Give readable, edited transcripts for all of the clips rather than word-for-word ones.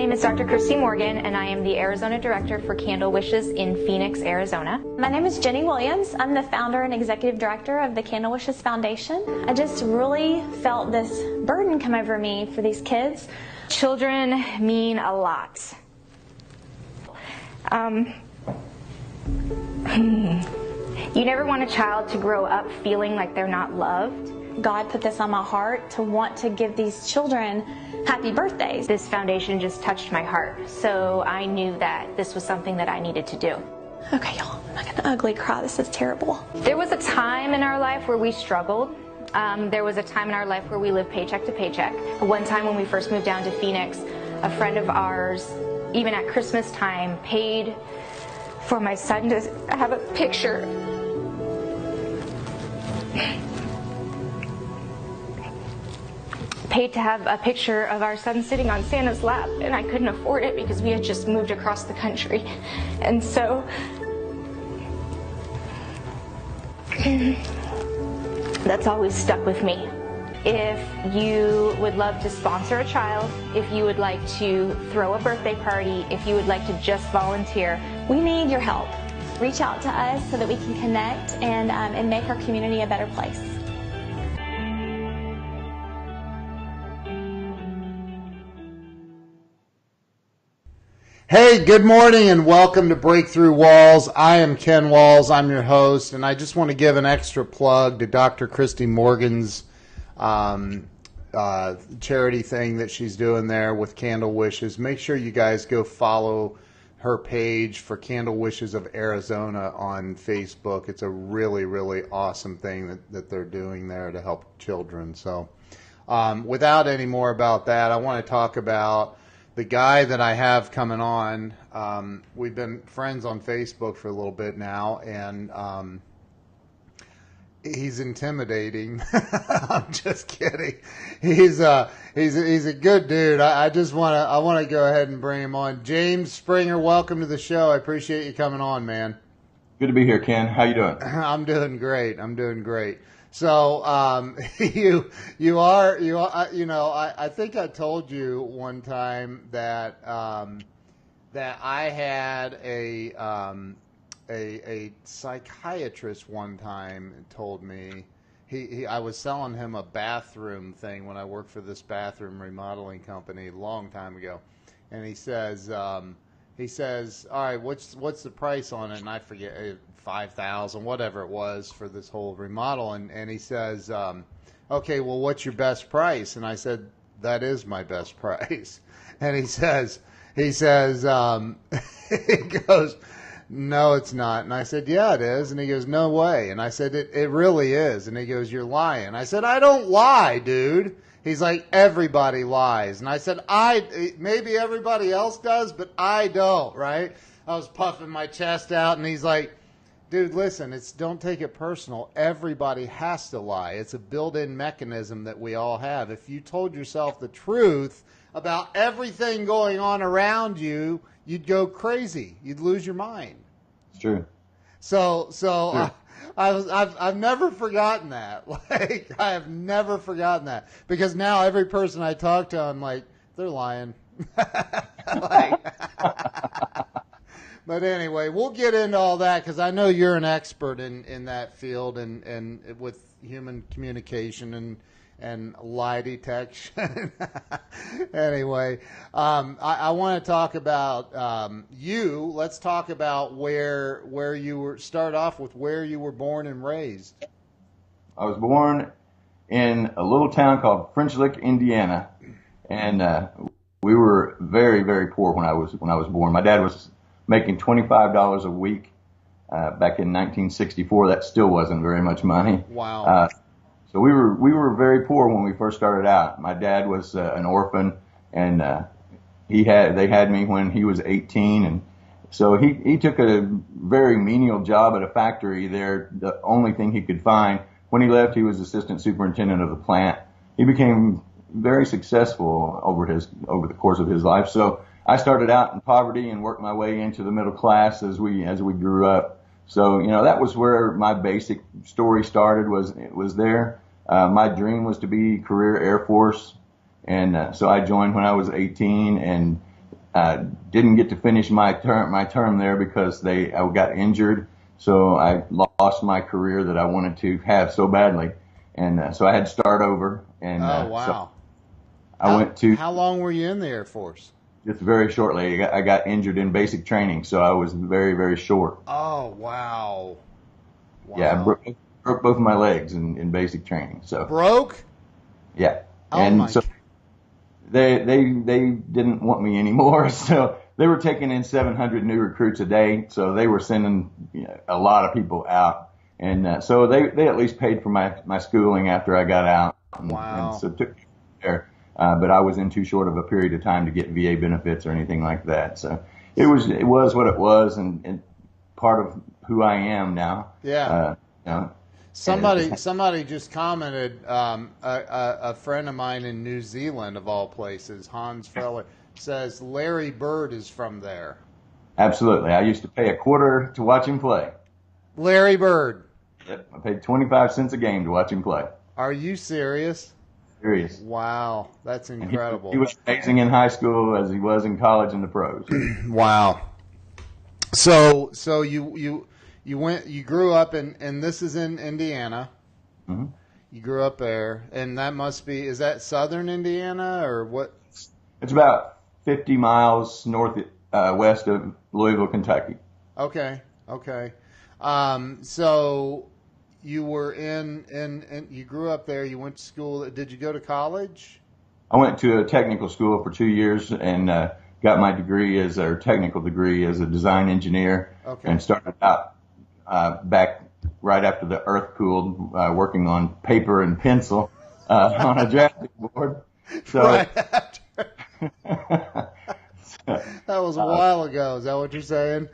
name is Dr. Christy Morgan, and I am the Arizona Director for Candle Wishes in Phoenix, Arizona. My name is Jenny Williams. I'm the founder and executive director of the Candle Wishes Foundation. I just really felt this burden come over me for these kids. Children mean a lot. You never want a child to grow up feeling like they're not loved. God put this on my heart to want to give these children happy birthdays. This foundation just touched my heart, so I knew that this was something that I needed to do. Okay, y'all, I'm not gonna ugly cry. This is terrible. There was a time in our life where we struggled. There was a time in our life where we lived paycheck to paycheck. One time when we first moved down to Phoenix, a friend of ours, even at Christmas time, paid for my son to have a picture. Paid to have a picture of our son sitting on Santa's lap, and I couldn't afford it because we had just moved across the country. And so that's always stuck with me. If you would love to sponsor a child, if you would like to throw a birthday party, if you would like to just volunteer, we need your help. Reach out to us so that we can connect and make our community a better place. Hey, good morning and welcome to Breakthrough Walls. I am Ken Walls. I'm your host, and I just want to give an extra plug to Dr. Christy Morgan's charity thing that she's doing there with Candle Wishes. Make sure you guys go follow her page for Candle Wishes of Arizona on Facebook. It's a really, really awesome thing that they're doing there to help children. So without any more about that, I want to talk about the guy that I have coming on. We've been friends on Facebook for a little bit now, and he's intimidating. I'm just kidding. He's a good dude. I want to go ahead and bring him on. James Springer, welcome to the show. I appreciate you coming on, man. Good to be here, Ken. How you doing? I'm doing great. So, I think I told you one time that I had a psychiatrist one time told me I was selling him a bathroom thing when I worked for this bathroom remodeling company a long time ago, and he says, all right, what's the price on it? And I forget, $5,000, whatever it was for this whole remodel. And he says, okay, well, what's your best price? And I said, that is my best price. And he goes, no, it's not. And I said, yeah, it is. And he goes, no way. And I said, it really is. And he goes, you're lying. I said, I don't lie, dude. He's like, everybody lies. And I said, maybe everybody else does, but I don't, right? I was puffing my chest out, and he's like, dude, listen, don't take it personal. Everybody has to lie. It's a built-in mechanism that we all have. If you told yourself the truth about everything going on around you, you'd go crazy. You'd lose your mind. It's true. So I've never forgotten that. Like, I have never forgotten that, because now every person I talk to, I'm like, they're lying. But anyway, we'll get into all that, because I know you're an expert in that field and with human communication and lie detection. Anyway, I want to talk about you. Let's talk about where you were. Start off with where you were born and raised. I was born in a little town called French Lick, Indiana, and we were very, very poor when I was born. My dad was making $25 a week back in 1964. That still wasn't very much money. Wow. So we were very poor when we first started out. My dad was an orphan, and they had me when he was 18, and so he took a very menial job at a factory there, the only thing he could find. When he left, he was assistant superintendent of the plant. He became very successful over the course of his life. So I started out in poverty and worked my way into the middle class as we grew up. So, that was where my basic story started, was there. My dream was to be career Air Force. And so I joined when I was 18, and didn't get to finish my term there because I got injured. So I lost my career that I wanted to have so badly. And so I had to start over. And oh, wow. So I went to. How long were you in the Air Force? Just very shortly. I got injured in basic training, so I was very, very short. Oh, wow. Yeah, I broke both of my legs in basic training. So broke? Yeah. Oh, and so they didn't want me anymore, so they were taking in 700 new recruits a day, so they were sending a lot of people out. And so they at least paid for my schooling after I got out. Wow. And so took me there. But I was in too short of a period of time to get VA benefits or anything like that. So it was what it was, and part of who I am now. Yeah. Somebody just commented. A friend of mine in New Zealand, of all places, Hans Feller, says Larry Bird is from there. Absolutely. I used to pay $0.25 to watch him play. Larry Bird. Yep. I paid 25 cents a game to watch him play. Are you serious? Serious. Wow, that's incredible. He was amazing in high school as he was in college and the pros. Wow. So you grew up and this is in Indiana. Mm-hmm. You grew up there, and that must be, is that southern Indiana or what? It's about 50 miles west of Louisville, Kentucky. Okay. So you were in you grew up there, you went to school. Did you go to college? I went to a technical school for 2 years and got my technical degree as a design engineer. Okay. And started out back right after the earth cooled, working on paper and pencil on a drafting board. So, right after. That was a while ago. Is that what you're saying?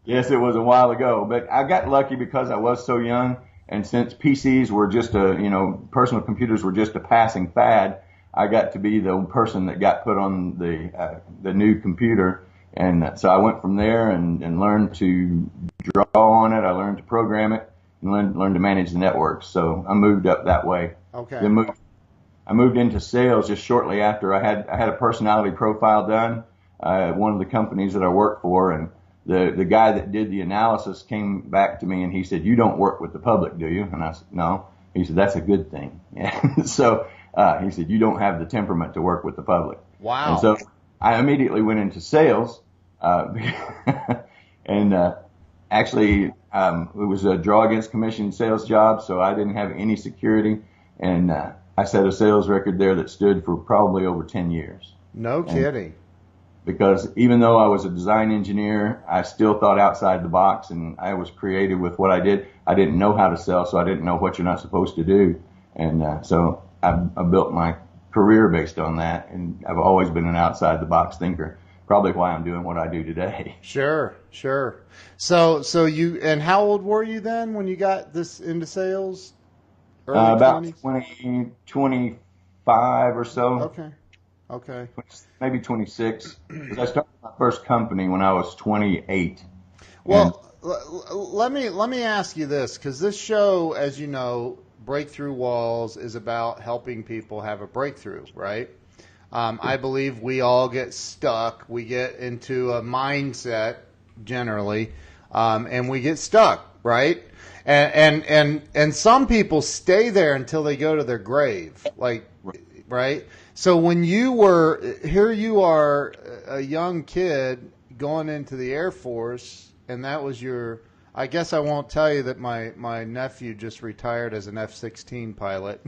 Yes, it was a while ago, but I got lucky because I was so young, and since PCs were just personal computers were just a passing fad, I got to be the person that got put on the new computer, and so I went from there and learned to draw on it. I learned to program it and learned to manage the networks. So I moved up that way. Okay. Then I moved into sales just shortly after. I had a personality profile done at one of the companies that I worked for, and the guy that did the analysis came back to me and he said, "You don't work with the public, do you?" And I said, "No." He said, "That's a good thing." Yeah. So he said, "You don't have the temperament to work with the public." Wow. And so I immediately went into sales, and actually it was a draw against commission sales job, so I didn't have any security, and I set a sales record there that stood for probably over 10 years. No kidding. Because even though I was a design engineer, I still thought outside the box, and I was creative with what I did. I didn't know how to sell, so I didn't know what you're not supposed to do. And so I built my career based on that, and I've always been an outside the box thinker. Probably why I'm doing what I do today. Sure. So you, and how old were you then when you got this into sales? Early about 20s? 25 or so. Okay. Maybe 26. Because I started my first company when I was 28. Well, let me ask you this, because this show, as you know, Breakthrough Walls, is about helping people have a breakthrough, right? I believe we all get stuck. We get into a mindset generally, and we get stuck, right? And some people stay there until they go to their grave, like, right? So when you are a young kid going into the Air Force, and that was I guess I won't tell you that my nephew just retired as an F-16 pilot.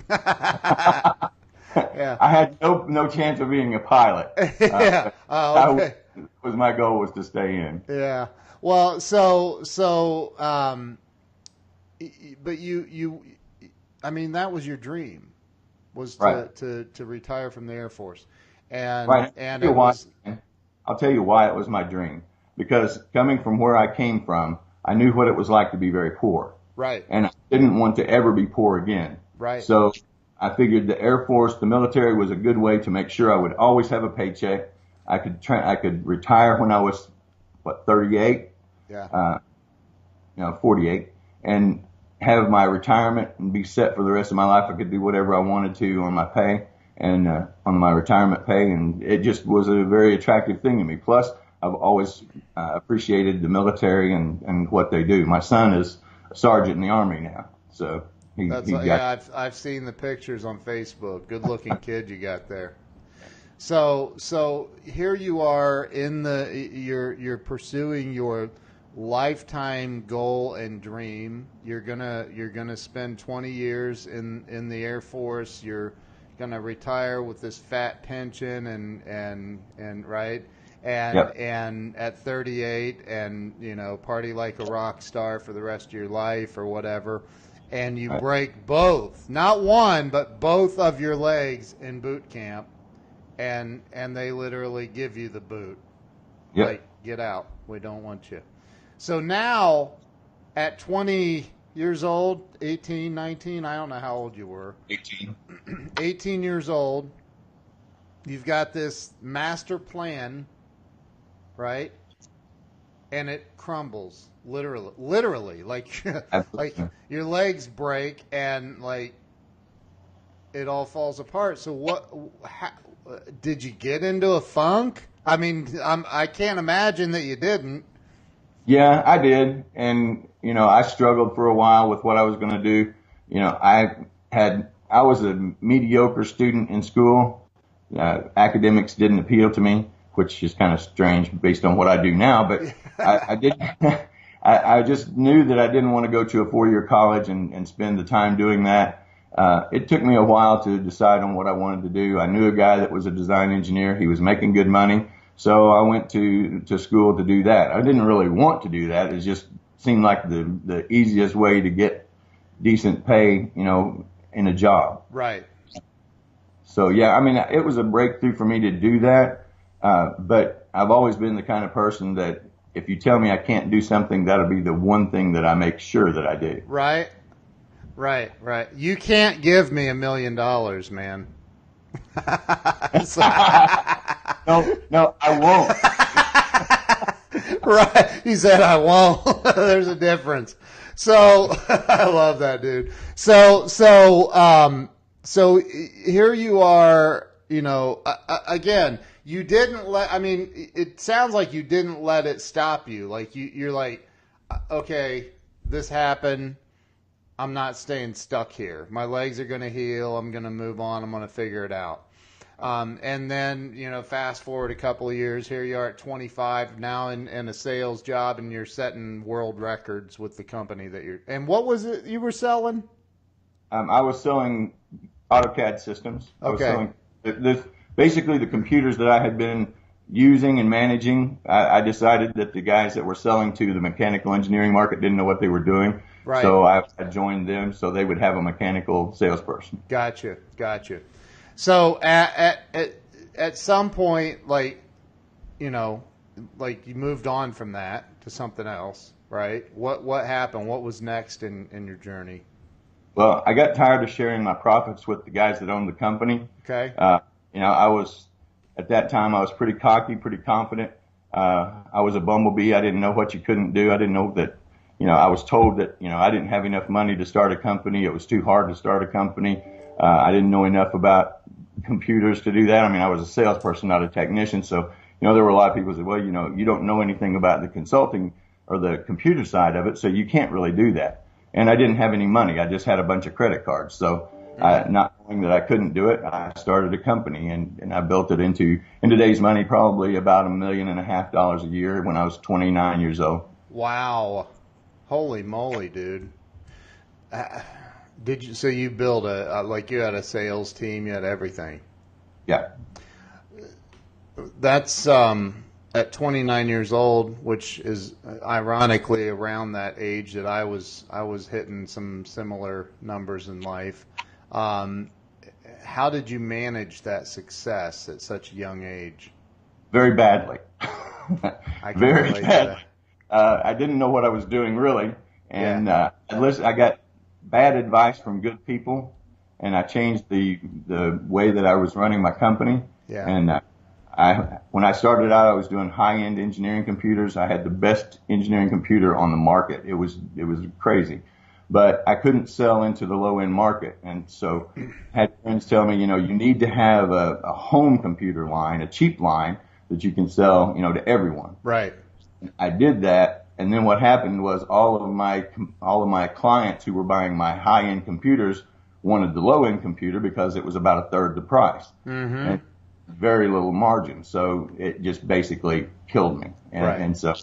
Yeah. I had no chance of being a pilot. Yeah. Okay. My goal was to stay in. Yeah. Well, but I mean, that was your dream, was to retire from the Air Force. And, right. and I'll tell you why it was my dream. Because coming from where I came from, I knew what it was like to be very poor. Right. And I didn't want to ever be poor again. Right. So I figured the Air Force, the military, was a good way to make sure I would always have a paycheck. I could retire when I was 38. Yeah. 48, and have my retirement and be set for the rest of my life. I could do whatever I wanted to on my pay. and on my retirement pay, and it just was a very attractive thing to me. Plus, I've always appreciated the military and what they do. My son is a sergeant in the Army now, so I've seen the pictures on Facebook. Good looking kid you got there. So here you are you're pursuing your lifetime goal and dream. You're gonna spend 20 years in the Air Force. You're gonna retire with this fat pension and right. And at 38 and party like a rock star for the rest of your life or whatever, and you break both, not one but both of your legs in boot camp, and they literally give you the boot. Yep. Like, get out, we don't want you. So now at 20 years old, 18, 19, I don't know how old you were. 18 years old, you've got this master plan, right? And it crumbles, literally, like like your legs break and like it all falls apart. So did you get into a funk? I mean, I can't imagine that you didn't. Yeah, I did. And, I struggled for a while with what I was going to do. I was a mediocre student in school. Academics didn't appeal to me, which is kind of strange based on what I do now. But I did. I just knew that I didn't want to go to a 4-year college and spend the time doing that. It took me a while to decide on what I wanted to do. I knew a guy that was a design engineer. He was making good money. So I went to school to do that. I didn't really want to do that. It just seemed like the easiest way to get decent pay, in a job. Right. So, yeah, I mean, it was a breakthrough for me to do that. But I've always been the kind of person that if you tell me I can't do something, that'll be the one thing that I make sure that I do. Right. You can't give me $1 million, man. No, I won't. Right. He said, I won't. There's a difference. So I love that, dude. So here you are, again, you didn't it sounds like you didn't let it stop you. Like you're like, okay, this happened. I'm not staying stuck here. My legs are going to heal. I'm going to move on. I'm going to figure it out. And then, fast forward a couple of years, here you are at 25 now in a sales job, and you're setting world records with the company that and what was it you were selling? I was selling AutoCAD systems. I was Okay. selling basically the computers that I had been using and managing. I decided that the guys that were selling to the mechanical engineering market didn't know what they were doing. Right. So I joined them so they would have a mechanical salesperson. Gotcha. So at some point, like you moved on from that to something else, right? What happened? What was next in your journey? Well, I got tired of sharing my profits with the guys that owned the company. Okay. At that time I was pretty cocky, pretty confident. I was a bumblebee. I didn't know what you couldn't do. I didn't know that, I was told that, I didn't have enough money to start a company. It was too hard to start a company. I didn't know enough about computers to do that. I mean, I was a salesperson, not a technician. So, there were a lot of people who said, well, you don't know anything about the consulting or the computer side of it, so you can't really do that. And I didn't have any money. I just had a bunch of credit cards. So, not knowing that I couldn't do it, I started a company and I built it in today's money, probably about $1.5 million a year when I was 29 years old. Wow. Holy moly, dude. So you built you had a sales team, you had everything. Yeah. That's at 29 years old, which is ironically around that age that I was hitting some similar numbers in life. How did you manage that success at such a young age? Very badly. I can Very relate to badly. that. I didn't know what I was doing really, and I got bad advice from good people, and I changed the way that I was running my company. Yeah. And when I started out, I was doing high-end engineering computers. I had the best engineering computer on the market. It was crazy. but I couldn't sell into the low end market. And so had friends tell me, you know, you need to have a home computer line, a cheap line that you can sell, you know, to everyone. Right. I did that. And then what happened was all of my clients who were buying my high end computers wanted the low end computer because it was about a third the price. Mm-hmm. And very little margin. So it just basically killed me. And so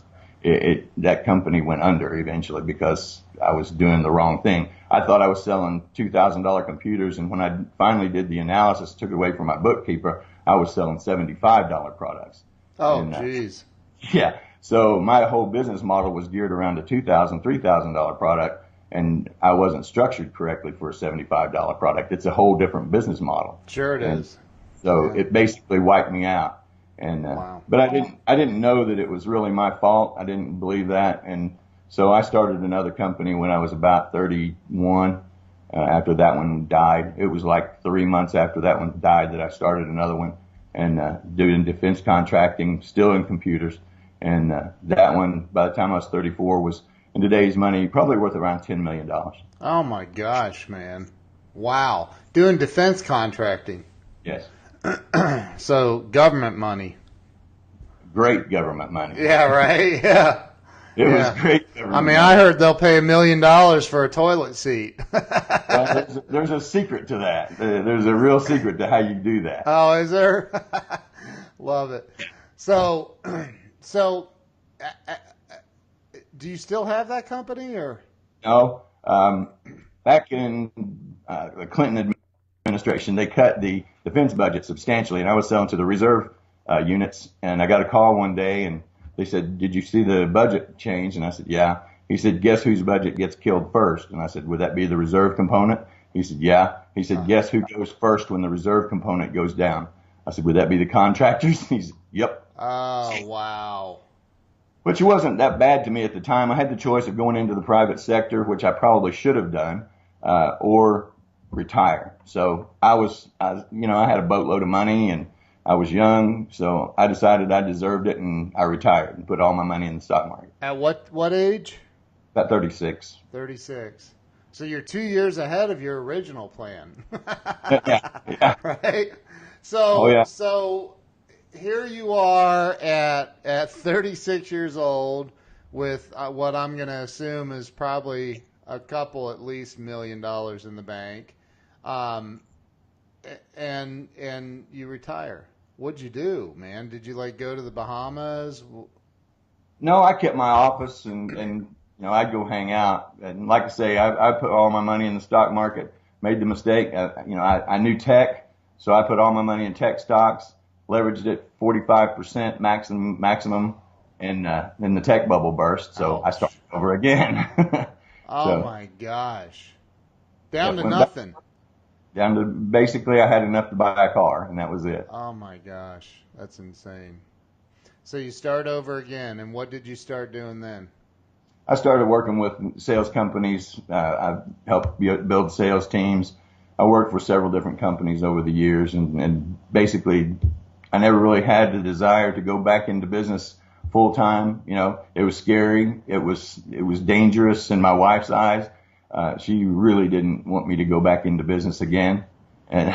that company went under eventually because I was doing the wrong thing. I thought I was selling $2,000 computers, and when I finally did the analysis, took it away from my bookkeeper, I was selling $75 products. Oh, geez. Yeah. So my whole business model was geared around a $2,000, $3,000 product, and I wasn't structured correctly for a $75 product. It's a whole different business model. Sure it is. So it basically wiped me out. And but I didn't know that it was really my fault. I didn't believe that, and so I started another company when I was about 31. After that one died, it was like 3 months after that one died that I started another one, and doing defense contracting, still in computers. And that one, by the time I was 34, was in today's money probably worth around $10 million. Oh my gosh, man! Wow, doing defense contracting. Yes. So government money. Great government money. Yeah, right. Yeah. It was great government I mean, money. I heard they'll pay $1 million for a toilet seat. Well, there's a secret to that. There's a real secret to how you do that. Oh, is there? Love it. So, do you still have that company or? No. Back in the Clinton administration, they cut the defense budget substantially, and I was selling to the reserve units. And I got a call one day, and they said, "Did you see the budget change?" And I said, "Yeah." He said, "Guess whose budget gets killed first?" And I said, "Would that be the reserve component?" He said, "Yeah." He said, "Guess who goes first when the reserve component goes down?" I said, "Would that be the contractors?" He said, "Yep." Oh, wow. Which wasn't that bad to me at the time. I had the choice of going into the private sector, which I probably should have done, or retire. So I had a boatload of money and I was young, so I decided I deserved it, and I retired and put all my money in the stock market. At what age? About 36. 36. So you're 2 years ahead of your original plan. Yeah. Right? So here you are at 36 years old with what I'm going to assume is probably a couple at least $1 million in the bank. And you retire. What'd you do, man? Did you go to the Bahamas? No, I kept my office and I'd go hang out. And like I say, I put all my money in the stock market, made the mistake. I knew tech, so I put all my money in tech stocks, leveraged it 45% maximum, and then the tech bubble burst. So I started over again. Oh my gosh. Down to nothing. Down to basically I had enough to buy a car, and that was it. Oh my gosh. That's insane. So you start over again, and what did you start doing then? I started working with sales companies. I helped build sales teams. I worked for several different companies over the years, and basically I never really had the desire to go back into business full time. It was scary. It was dangerous in my wife's eyes. She really didn't want me to go back into business again. And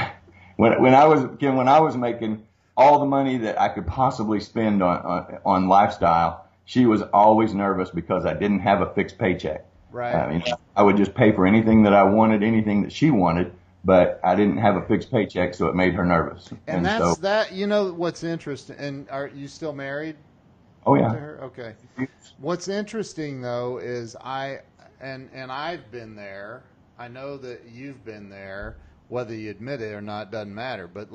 when I was making all the money that I could possibly spend on lifestyle, she was always nervous because I didn't have a fixed paycheck. Right. I would just pay for anything that I wanted, anything that she wanted, but I didn't have a fixed paycheck, so it made her nervous. And that's that. What's interesting? And are you still married? Oh yeah. To her? Okay. What's interesting though is I've been there. I know that you've been there. Whether you admit it or not doesn't matter. But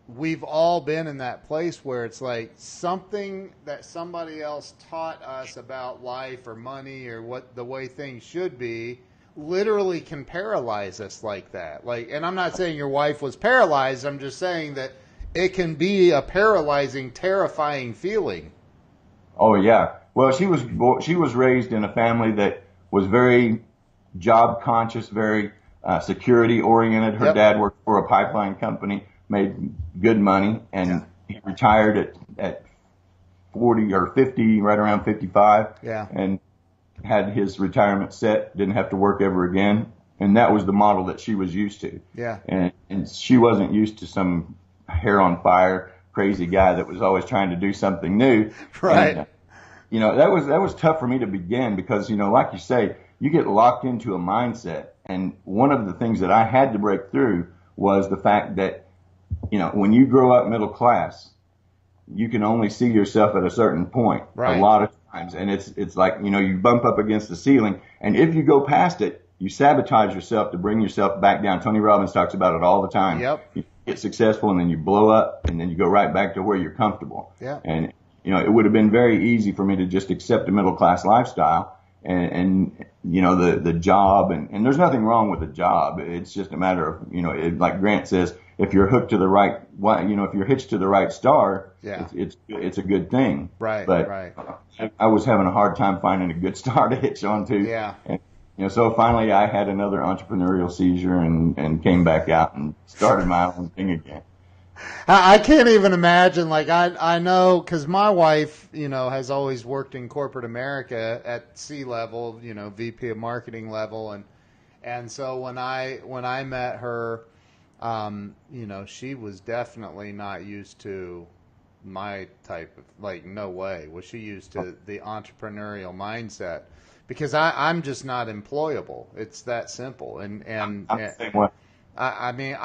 we've all been in that place where it's something that somebody else taught us about life or money or what the way things should be literally can paralyze us like that. And I'm not saying your wife was paralyzed. I'm just saying that it can be a paralyzing, terrifying feeling. Oh yeah. Well, she was raised in a family that was very job conscious, very security oriented. Her dad worked for a pipeline company, made good money, and he retired at 40 or 50, right around 55. Yeah. And had his retirement set, didn't have to work ever again. And that was the model that she was used to. Yeah. And she wasn't used to some hair on fire, crazy guy that was always trying to do something new. Right. And, that was tough for me to begin because, like you say, you get locked into a mindset. And one of the things that I had to break through was the fact that, when you grow up middle class, you can only see yourself at a certain point right. a lot of times. And it's like, you bump up against the ceiling. And if you go past it, you sabotage yourself to bring yourself back down. Tony Robbins talks about it all the time. Yep. You get successful and then you blow up and then you go right back to where you're comfortable. Yeah. And, it would have been very easy for me to just accept a middle class lifestyle and the job. And there's nothing wrong with a job. It's just a matter of, like Grant says, if you're hooked to the right, if you're hitched to the right star, yeah. it's a good thing. Right. But right. I was having a hard time finding a good star to hitch onto. Yeah. And, so finally I had another entrepreneurial seizure and came back out and started my own thing again. I can't even imagine. Like I know because my wife, has always worked in corporate America at C-level, VP of marketing level, and so when I met her, she was definitely not used to my type of no way was she used to the entrepreneurial mindset. Because I'm just not employable. It's that simple. And I mean,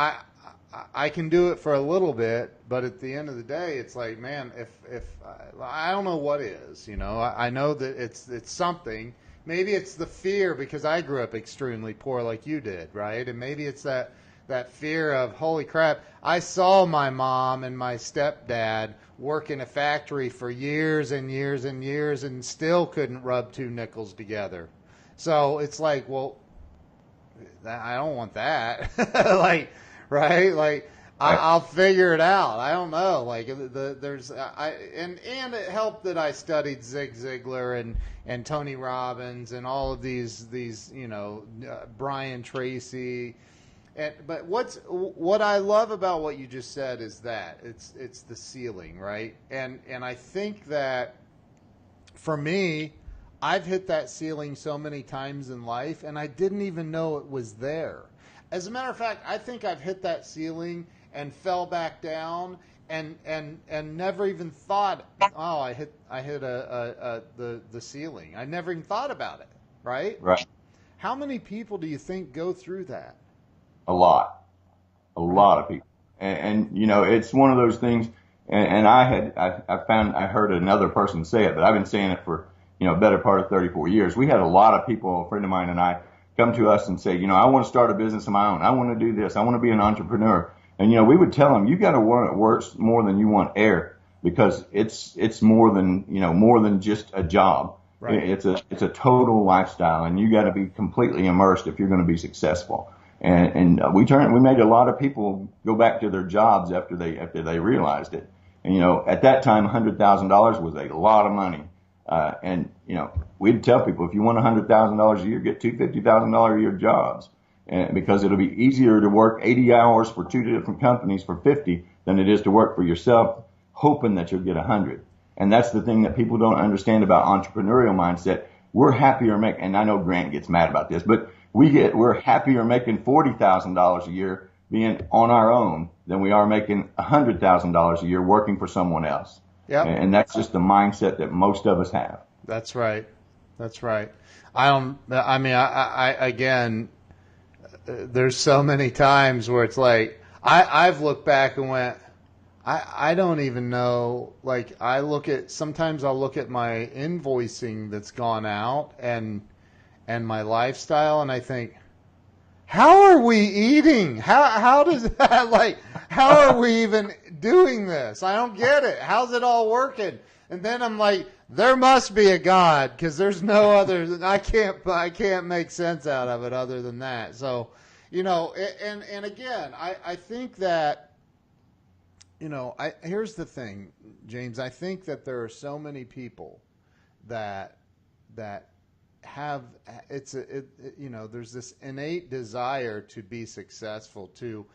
I can do it for a little bit, but at the end of the day, it's like, man, if I don't know what is, I know that it's something. Maybe it's the fear because I grew up extremely poor like you did, right? And maybe it's that fear of, holy crap, I saw my mom and my stepdad work in a factory for years and years and years and still couldn't rub two nickels together. So it's like, well, I don't want that. Right? I'll figure it out. I don't know. And it helped that I studied Zig Ziglar and Tony Robbins and all of these Brian Tracy. But what I love about what you just said is that it's the ceiling, right? And I think that for me, I've hit that ceiling so many times in life, and I didn't even know it was there. As a matter of fact, I think I've hit that ceiling and fell back down and never even thought, oh, I hit the ceiling. I never even thought about it, right? Right. How many people do you think go through that? A lot of people. And it's one of those things. And I heard another person say it, but I've been saying it for, better part of 34 years. We had a lot of people, a friend of mine and I, come to us and say, I want to start a business of my own. I want to do this. I want to be an entrepreneur. And, we would tell them, you got to work more than you want air because it's more than just a job. Right. It's a total lifestyle and you got to be completely immersed if you're going to be successful. And we made a lot of people go back to their jobs after they realized it. And, at that time, $100,000 was a lot of money. And we'd tell people, if you want $100,000 a year, get two $50,000 a year jobs. And because it'll be easier to work 80 hours for two different companies for 50 than it is to work for yourself, hoping that you'll get 100. And that's the thing that people don't understand about entrepreneurial mindset. We're happier and I know Grant gets mad about this, but we're happier making $40,000 a year being on our own than we are making $100,000 a year working for someone else. Yep. And that's just the mindset that most of us have. That's right. Again, there's so many times where it's like, I've looked back and went, I don't even know, sometimes I'll look at my invoicing that's gone out and my lifestyle, and I think, how are we eating? How does that, how are we even doing this? I don't get it. How's it all working? And then I'm like, there must be a God, because there's no other, I can't make sense out of it other than that. So, and again, I think that, here's the thing, James, I think that there are so many people that have, there's this innate desire to be successful, to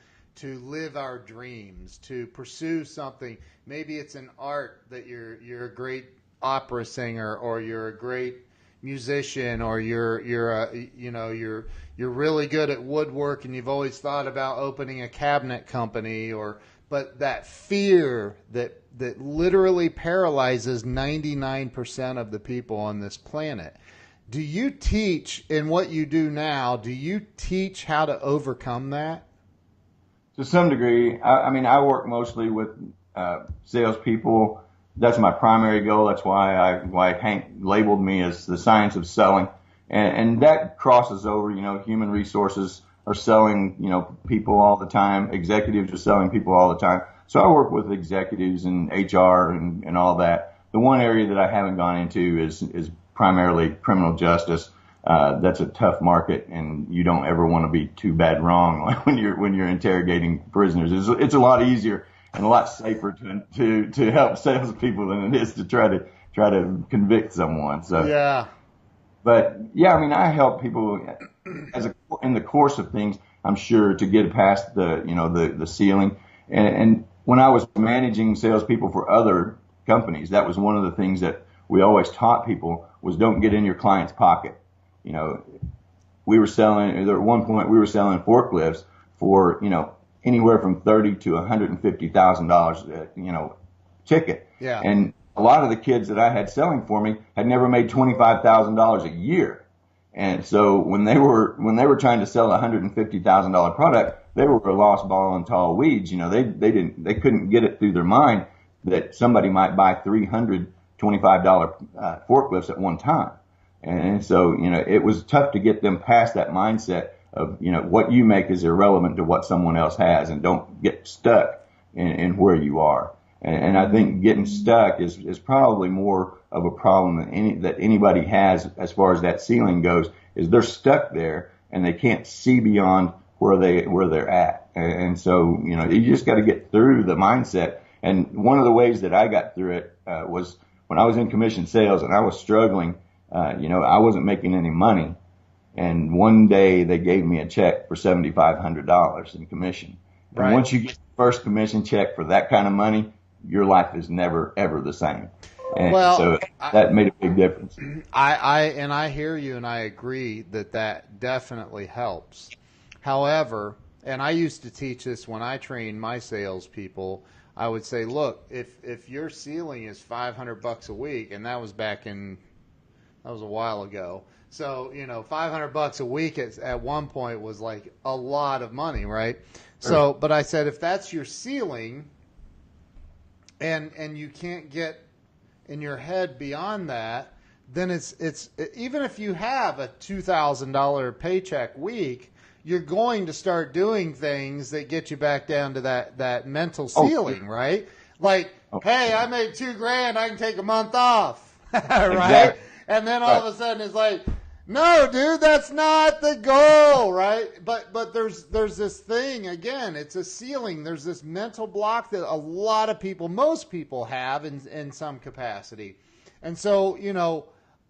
live our dreams, to pursue something. Maybe it's an art that you're a great opera singer, or you're a great, musician, or you're really good at woodwork and you've always thought about opening a cabinet company, but that fear that literally paralyzes 99% of the people on this planet. Do you teach, in what you do now, do you teach how to overcome that? To some degree. I work mostly with salespeople. That's my primary goal. That's why Hank labeled me as the science of selling. And that crosses over, human resources are selling, people all the time. Executives are selling people all the time. So I work with executives and HR and all that. The one area that I haven't gone into is primarily criminal justice. That's a tough market, and you don't ever want to be too bad wrong when you're interrogating prisoners. It's a lot easier and a lot safer to help salespeople than it is to try to convict someone. So yeah. But yeah, I help people in the course of things, I'm sure, to get past the ceiling. And when I was managing salespeople for other companies, that was one of the things that we always taught people was don't get in your client's pocket. We were selling, at one point we were selling forklifts for, anywhere from $30,000 to $150,000, ticket. Yeah. And a lot of the kids that I had selling for me had never made $25,000 a year. And so when they were trying to sell a $150,000 product, they were a lost ball in tall weeds. They couldn't get it through their mind that somebody might buy $325 forklifts at one time. And so, it was tough to get them past that mindset of, what you make is irrelevant to what someone else has, and don't get stuck in where you are. And I think getting stuck is probably more of a problem that anybody has as far as that ceiling goes, is they're stuck there and they can't see beyond where they're at. And so, you just got to get through the mindset. And one of the ways that I got through it was when I was in commission sales and I was struggling. I wasn't making any money. And one day they gave me a check for $7,500 in commission. Right. And once you get the first commission check for that kind of money, your life is never, ever the same. And so that made a big difference. I hear you, and I agree that definitely helps. However, and I used to teach this when I trained my salespeople, I would say, look, if your ceiling is $500 a week, and that was a while ago. So, $500 a week at one point was like a lot of money, right? So, but I said, if that's your ceiling and you can't get in your head beyond that, then it's even if you have a $2,000 paycheck week, you're going to start doing things that get you back down to that mental ceiling, right? Like, hey, I made $2,000, I can take a month off, right? Exactly. And then all of a sudden it's like, no, dude, that's not the goal, right? But there's this thing, again, it's a ceiling. There's this mental block that a lot of people, most people have in some capacity. And so,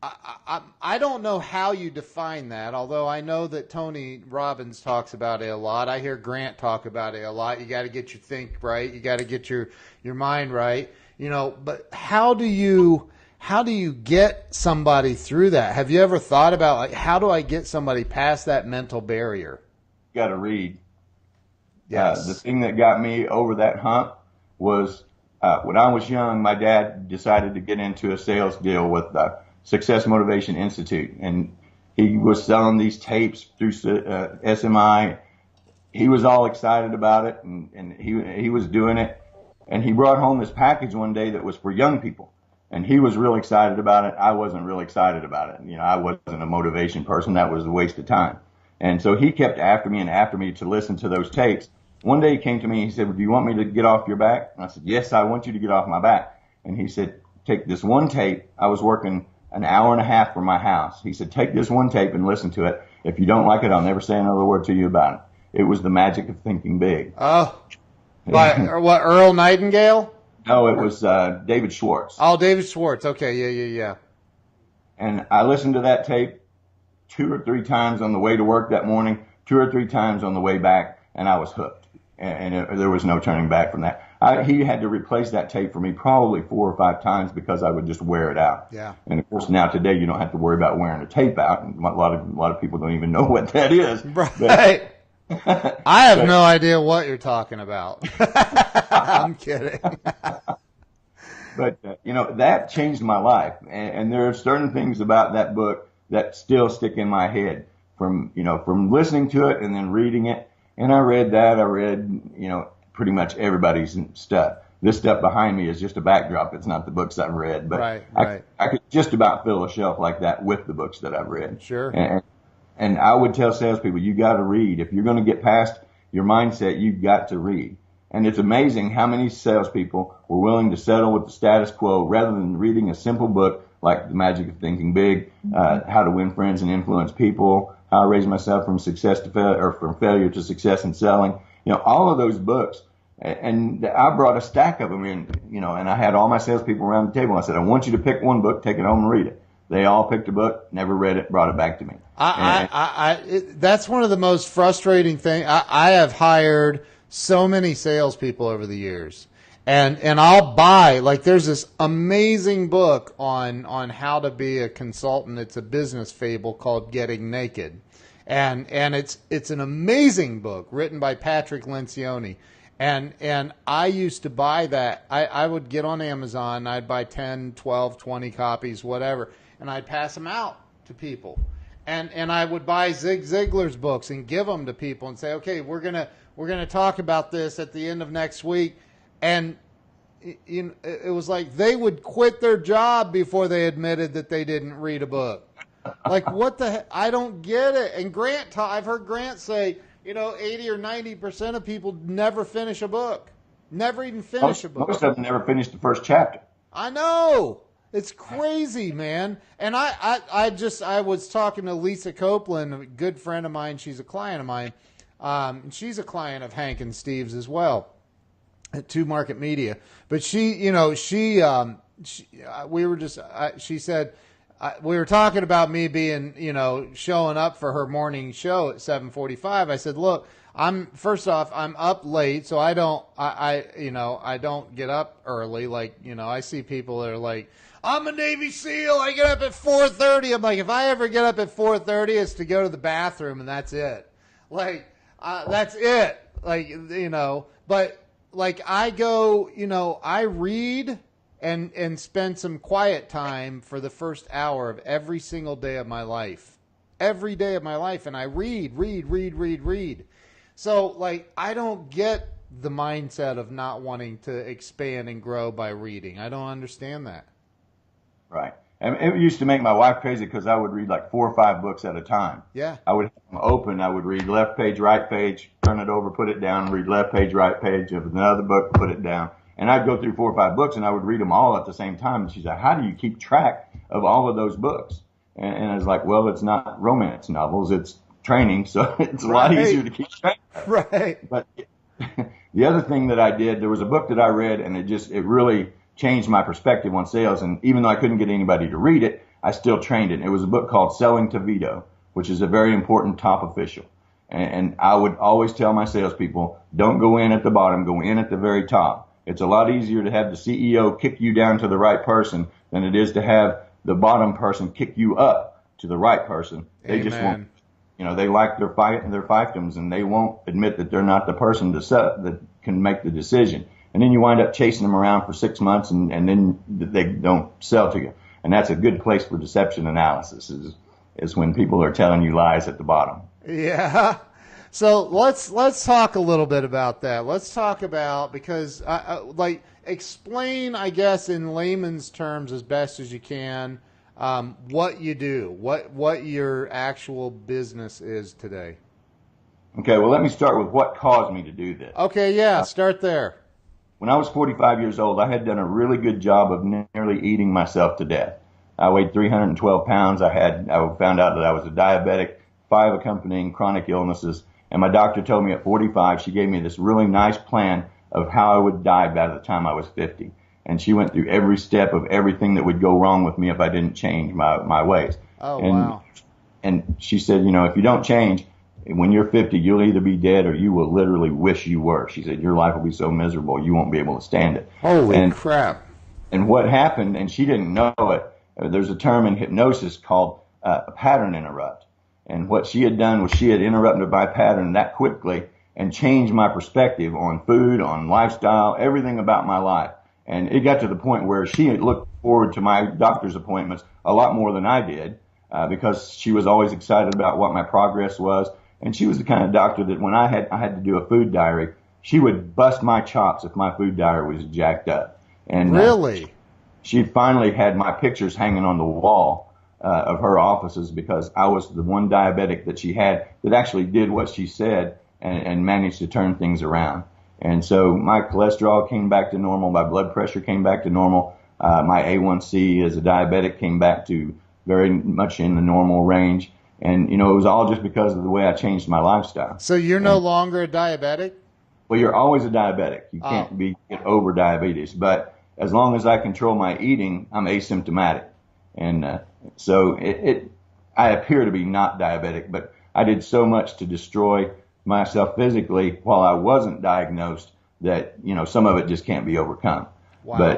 I don't know how you define that, although I know that Tony Robbins talks about it a lot. I hear Grant talk about it a lot. You got to get your think right. You got to get your mind right, but how do you get somebody through that? Have you ever thought about, how do I get somebody past that mental barrier? You got to read. Yes. The thing that got me over that hump was when I was young, my dad decided to get into a sales deal with Success Motivation Institute, and he was selling these tapes through SMI. He was all excited about it, and he was doing it, and he brought home this package one day that was for young people. And he was real excited about it. I wasn't real excited about it. I wasn't a motivation person. That was a waste of time. And so he kept after me to listen to those tapes. One day he came to me and he said, well, do you want me to get off your back? And I said, yes, I want you to get off my back. And he said, take this one tape. I was working an hour and a half from my house. He said, take this one tape and listen to it. If you don't like it, I'll never say another word to you about it. It was The Magic of Thinking Big. Oh, what, Earl Nightingale? No, it was David Schwartz. Oh, David Schwartz. Okay, yeah. And I listened to that tape 2 or 3 times on the way to work that morning, 2 or 3 times on the way back, and I was hooked. And there was no turning back from that. He had to replace that tape for me probably 4 or 5 times because I would just wear it out. Yeah. And of course now today you don't have to worry about wearing a tape out. And a lot of people don't even know what that is. Right. I have no idea what you're talking about. I'm kidding. But, that changed my life. And there are certain things about that book that still stick in my head from listening to it and then reading it. And I read, pretty much everybody's stuff. This stuff behind me is just a backdrop. It's not the books I've read. But right. I could just about fill a shelf like that with the books that I've read. Sure. And I would tell salespeople, you got to read. If you're going to get past your mindset, you've got to read. And it's amazing how many salespeople were willing to settle with the status quo rather than reading a simple book like The Magic of Thinking Big, How to Win Friends and Influence People, How I Raised Myself from Success to from Failure to Success in Selling. All of those books. And I brought a stack of them in, and I had all my salespeople around the table. I said, I want you to pick one book, take it home and read it. They all picked a book, never read it, brought it back to me. That's one of the most frustrating things. I have hired so many salespeople over the years, and I'll buy, like, there's this amazing book on how to be a consultant. It's a business fable called Getting Naked, and it's an amazing book written by Patrick Lencioni. And I used to buy that. I would get on Amazon, I'd buy 10, 12, 20 copies, whatever, and I'd pass them out to people. And I would buy Zig Ziglar's books and give them to people and say, okay, we're gonna talk about this at the end of next week. And it was like they would quit their job before they admitted that they didn't read a book. Like, what the heck? I don't get it. And I've heard Grant say, 80 or 90% of people never finish a book. Never even finish a book. Most of them never finish the first chapter. I know. It's crazy, man. And I was talking to Lisa Copeland, a good friend of mine. She's a client of mine. She's a client of Hank and Steve's as well at 2 Market Media. But she said, we were talking about me being, showing up for her morning show at 7:45. I said, look, I'm up late, so I don't get up early. Like, I see people that are like, I'm a Navy SEAL, I get up at 4:30. I'm like, if I ever get up at 4:30, it's to go to the bathroom, and that's it. Like, that's it. Like, but like I go, I read and spend some quiet time for the first hour of every single day of my life. Every day of my life. And I read. So, like, I don't get the mindset of not wanting to expand and grow by reading. I don't understand that. Right. And it used to make my wife crazy because I would read like 4 or 5 books at a time. Yeah. I would have them open. I would read left page, right page, turn it over, put it down, read left page, right page of another book, put it down. And I'd go through 4 or 5 books and I would read them all at the same time. And she said, how do you keep track of all of those books? And I was like, well, it's not romance novels. It's training. So it's a lot easier to keep track of. Right. But the other thing that I did, there was a book that I read and it really changed my perspective on sales. And even though I couldn't get anybody to read it, I still trained it. It was a book called Selling to Vito, which is a very important top official. And I would always tell my salespeople, don't go in at the bottom, go in at the very top. It's a lot easier to have the CEO kick you down to the right person than it is to have the bottom person kick you up to the right person. They Amen. just won't, they like their fiefdoms and they won't admit that they're not the person that can make the decision. And then you wind up chasing them around for 6 months and then they don't sell to you. And that's a good place for deception analysis is when people are telling you lies at the bottom. Yeah. So let's talk a little bit about that. Let's talk about, because explain, I guess, in layman's terms as best as you can, what you do, what your actual business is today. Okay. Well, let me start with what caused me to do this. Okay. Yeah. Start there. When I was 45 years old, I had done a really good job of nearly eating myself to death. I weighed 312 pounds. I found out that I was a diabetic, 5 accompanying chronic illnesses. And my doctor told me at 45, she gave me this really nice plan of how I would die by the time I was 50. And she went through every step of everything that would go wrong with me if I didn't change my ways. Oh, wow. And she said, if you don't change, when you're 50, you'll either be dead or you will literally wish you were. She said, your life will be so miserable, you won't be able to stand it. Holy crap. And what happened, and she didn't know it, there's a term in hypnosis called a pattern interrupt. And what she had done was she had interrupted my pattern that quickly and changed my perspective on food, on lifestyle, everything about my life. And it got to the point where she had looked forward to my doctor's appointments a lot more than I did, because she was always excited about what my progress was. And she was the kind of doctor that when I had to do a food diary, she would bust my chops if my food diary was jacked up. And really? She finally had my pictures hanging on the wall of her offices because I was the one diabetic that she had that actually did what she said and managed to turn things around. And so my cholesterol came back to normal, my blood pressure came back to normal, my A1C as a diabetic came back to very much in the normal range. And, you know, it was all just because of the way I changed my lifestyle. So you're no longer a diabetic? Well, you're always a diabetic. You can't get over diabetes. But as long as I control my eating, I'm asymptomatic. And so I appear to be not diabetic, but I did so much to destroy myself physically while I wasn't diagnosed that, you know, some of it just can't be overcome. Wow.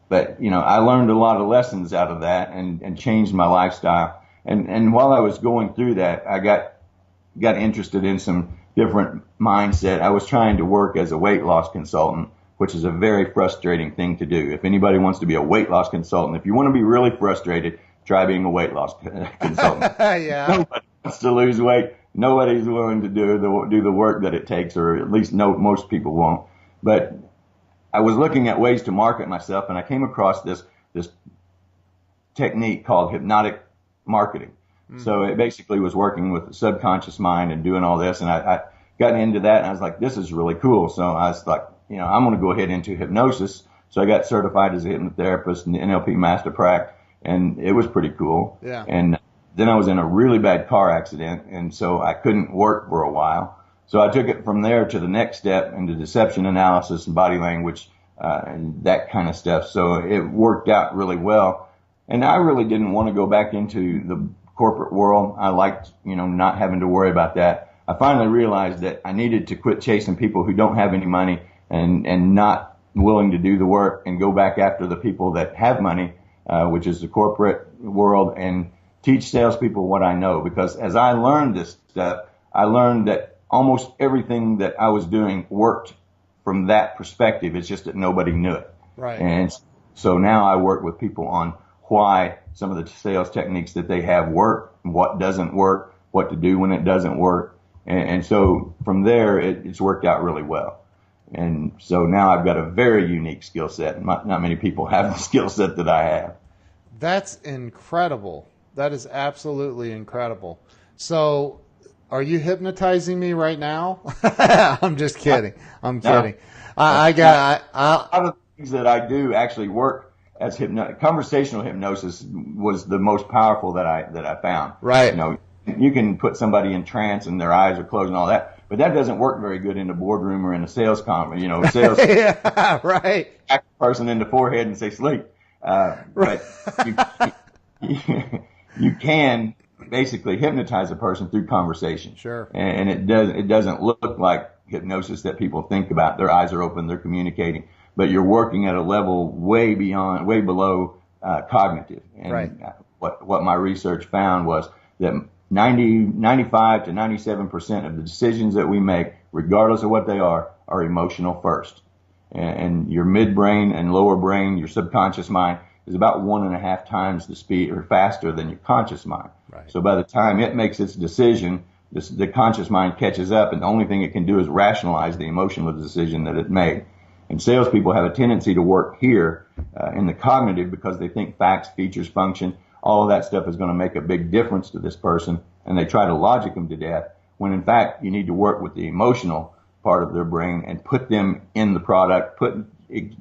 But, you know, I learned a lot of lessons out of that and changed my lifestyle. And while I was going through that, I got interested in some different mindset. I was trying to work as a weight loss consultant, which is a very frustrating thing to do. If anybody wants to be a weight loss consultant, if you want to be really frustrated, try being a weight loss consultant. Yeah. Nobody wants to lose weight. Nobody's willing to do the work that it takes, or at least most people won't. But I was looking at ways to market myself, and I came across this technique called Hypnotic Marketing. So it basically was working with the subconscious mind and doing all this. And I got into that, and I was like, this is really cool. So I was like, you know, I'm going to go ahead into hypnosis. So I got certified as a hypnotherapist and the NLP Master Prac, and it was pretty cool. Yeah. And then I was in a really bad car accident, and so I couldn't work for a while. So I took it from there to the next step into deception analysis and body language, and that kind of stuff. So it worked out really well. And I really didn't want to go back into the corporate world. I liked, you know, not having to worry about that. I finally realized that I needed to quit chasing people who don't have any money and not willing to do the work and go back after the people that have money, which is the corporate world, and teach salespeople what I know. Because as I learned this stuff, I learned that almost everything that I was doing worked from that perspective. It's just that nobody knew it. Right. And so now I work with people on why some of the sales techniques that they have work, what doesn't work, what to do when it doesn't work. And so from there, it's worked out really well. And so now I've got a very unique skill set. Not many people have the skill set that I have. That's incredible. That is absolutely incredible. So are you hypnotizing me right now? I'm just kidding. I'm kidding. A lot of the things that I do actually work as conversational hypnosis was the most powerful that I found. Right. You know, you can put somebody in trance and their eyes are closed and all that, but that doesn't work very good in a boardroom or in a sales conference. You know, sales. Yeah, right. Act the person in the forehead and say sleep. But you can basically hypnotize a person through conversation. Sure. And it doesn't look like hypnosis that people think about. Their eyes are open, they're communicating, but you're working at a level way below cognitive. And right. What my research found was that 95 to 97% of the decisions that we make, regardless of what they are emotional first. And your midbrain and lower brain, your subconscious mind, is about 1.5 times the speed or faster than your conscious mind. Right. So by the time it makes its decision, the conscious mind catches up, and the only thing it can do is rationalize the emotional decision that it made. And salespeople have a tendency to work here in the cognitive because they think facts, features, function, all of that stuff is going to make a big difference to this person, and they try to logic them to death, when in fact you need to work with the emotional part of their brain and put them in the product,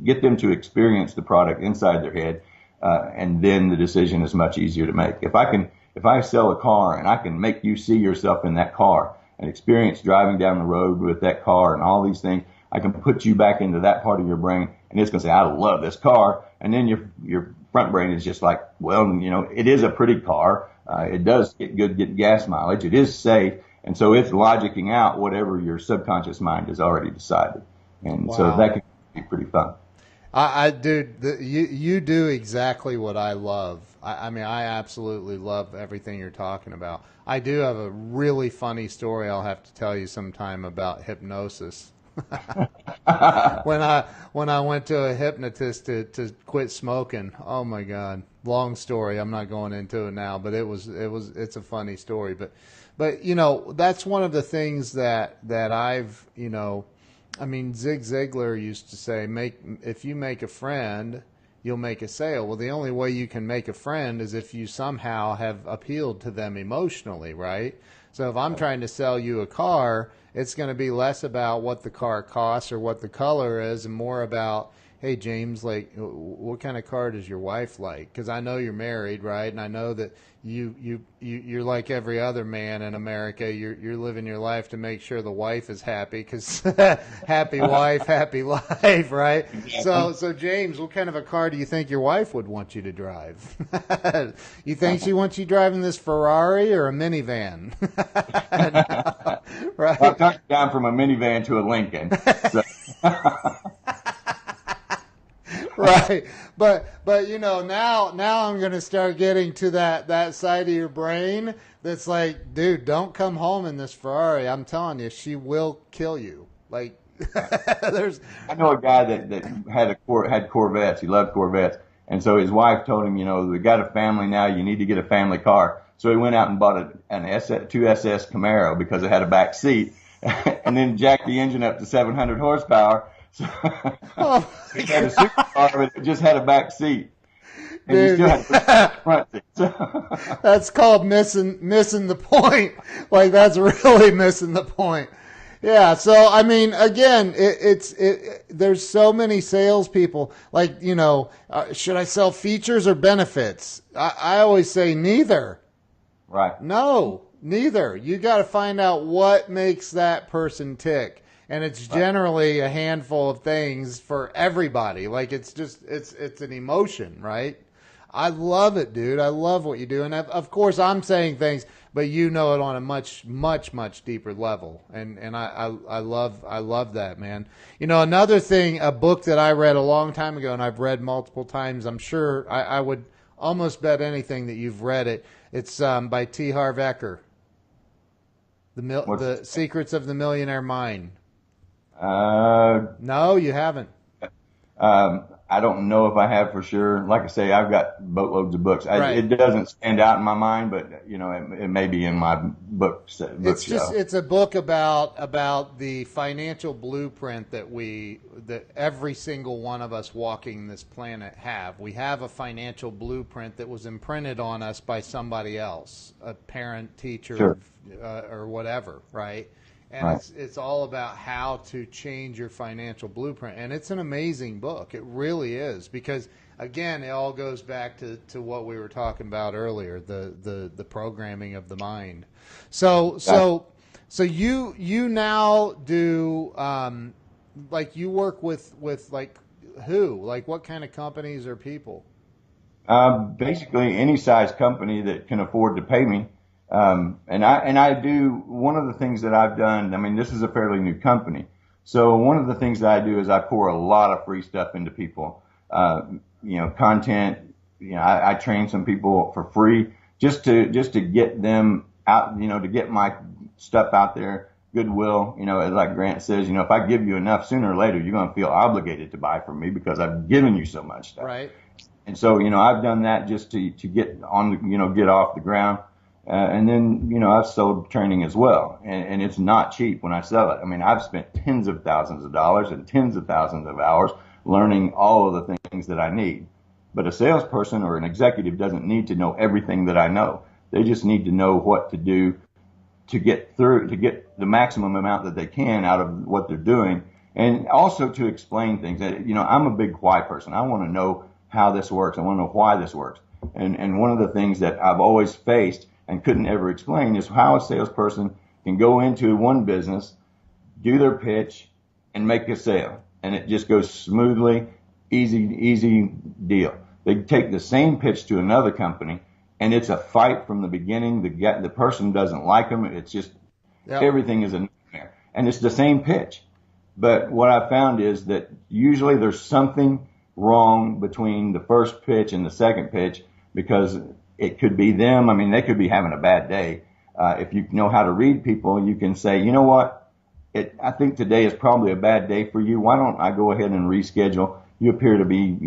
get them to experience the product inside their head, and then the decision is much easier to make. If I sell a car and I can make you see yourself in that car and experience driving down the road with that car and all these things, I can put you back into that part of your brain, and it's going to say, I love this car. And then your front brain is just like, well, you know, it is a pretty car. It does get gas mileage. It is safe. And so it's logicking out whatever your subconscious mind has already decided. And Wow. so that can be pretty fun. Dude, you do exactly what I love. I mean, I absolutely love everything you're talking about. I do have a really funny story I'll have to tell you sometime about hypnosis. When I went to a hypnotist to quit smoking, oh my God, long story. I'm not going into it now, but it's a funny story. But you know, that's one of the things that I've, you know, I mean, Zig Ziglar used to say, if you make a friend, you'll make a sale. Well, the only way you can make a friend is if you somehow have appealed to them emotionally, right? So if I'm trying to sell you a car, it's going to be less about what the car costs or what the color is and more about, hey, James, like, what kind of car does your wife like? Because I know you're married, right? And I know that you're like every other man in America. You're living your life to make sure the wife is happy, because happy wife, happy life, right? So James, what kind of a car do you think your wife would want you to drive? You think she wants you driving this Ferrari or a minivan? Right? I've talked down from a minivan to a Lincoln. So. Right, but you know, now I'm going to start getting to that side of your brain that's like, dude, don't come home in this Ferrari. I'm telling you, she will kill you. Like, I know a guy that had Corvettes. He loved Corvettes, and so his wife told him, you know, we got a family now. You need to get a family car. So he went out and bought an SS Camaro because it had a back seat, and then jacked the engine up to 700 horsepower. So it had a supercar, but it just had a back seat. And you still had a front seat. So. That's called missing the point. Like, that's really missing the point. Yeah. So, I mean, again, there's so many salespeople. Like, you know, should I sell features or benefits? I always say neither. Right. No, neither. You got to find out what makes that person tick. And it's generally a handful of things for everybody. Like, it's an emotion, right? I love it, dude. I love what you do. And of course, I'm saying things, but you know it on a much, much, much deeper level. And I love that, man. You know, another thing, a book that I read a long time ago and I've read multiple times, I'm sure I would almost bet anything that you've read it. It's by T. Harv Eker. The Secrets of the Millionaire Mind. No, you haven't. I don't know if I have for sure. Like I say, I've got boatloads of books. Right. It doesn't stand out in my mind, but you know, it may be in my bookshelf. It's a book about the financial blueprint that every single one of us walking this planet have. We have a financial blueprint that was imprinted on us by somebody else, a parent, teacher, Sure. Or whatever, right? And Right. it's all about how to change your financial blueprint. And it's an amazing book. It really is. Because, again, it all goes back to what we were talking about earlier, the programming of the mind. So you now do, like, you work with like who? Like, what kind of companies or people? Basically, any size company that can afford to pay me. And I do, one of the things that I've done, I mean, this is a fairly new company. So one of the things that I do is I pour a lot of free stuff into people. You know, content, you know, I train some people for free just to get them out, you know, to get my stuff out there, goodwill, you know, like Grant says, you know, if I give you enough, sooner or later, you're going to feel obligated to buy from me because I've given you so much stuff. Right. And so, you know, I've done that just to get on, you know, get off the ground. And then, you know, I've sold training as well, and it's not cheap when I sell it. I mean, I've spent tens of thousands of dollars and tens of thousands of hours learning all of the things that I need. But a salesperson or an executive doesn't need to know everything that I know. They just need to know what to do to get the maximum amount that they can out of what they're doing, and also to explain things. You know, I'm a big why person. I want to know how this works. I want to know why this works. And one of the things that I've always faced and couldn't ever explain is how a salesperson can go into one business, do their pitch, and make a sale. And it just goes smoothly, easy deal. They take the same pitch to another company, and it's a fight from the beginning. The person doesn't like them. It's just, Yep. Everything is a nightmare. And it's the same pitch. But what I found is that usually there's something wrong between the first pitch and the second pitch, because it could be them. I mean, they could be having a bad day. If you know how to read people, you can say, you know what? I think today is probably a bad day for you. Why don't I go ahead and reschedule? You appear to be,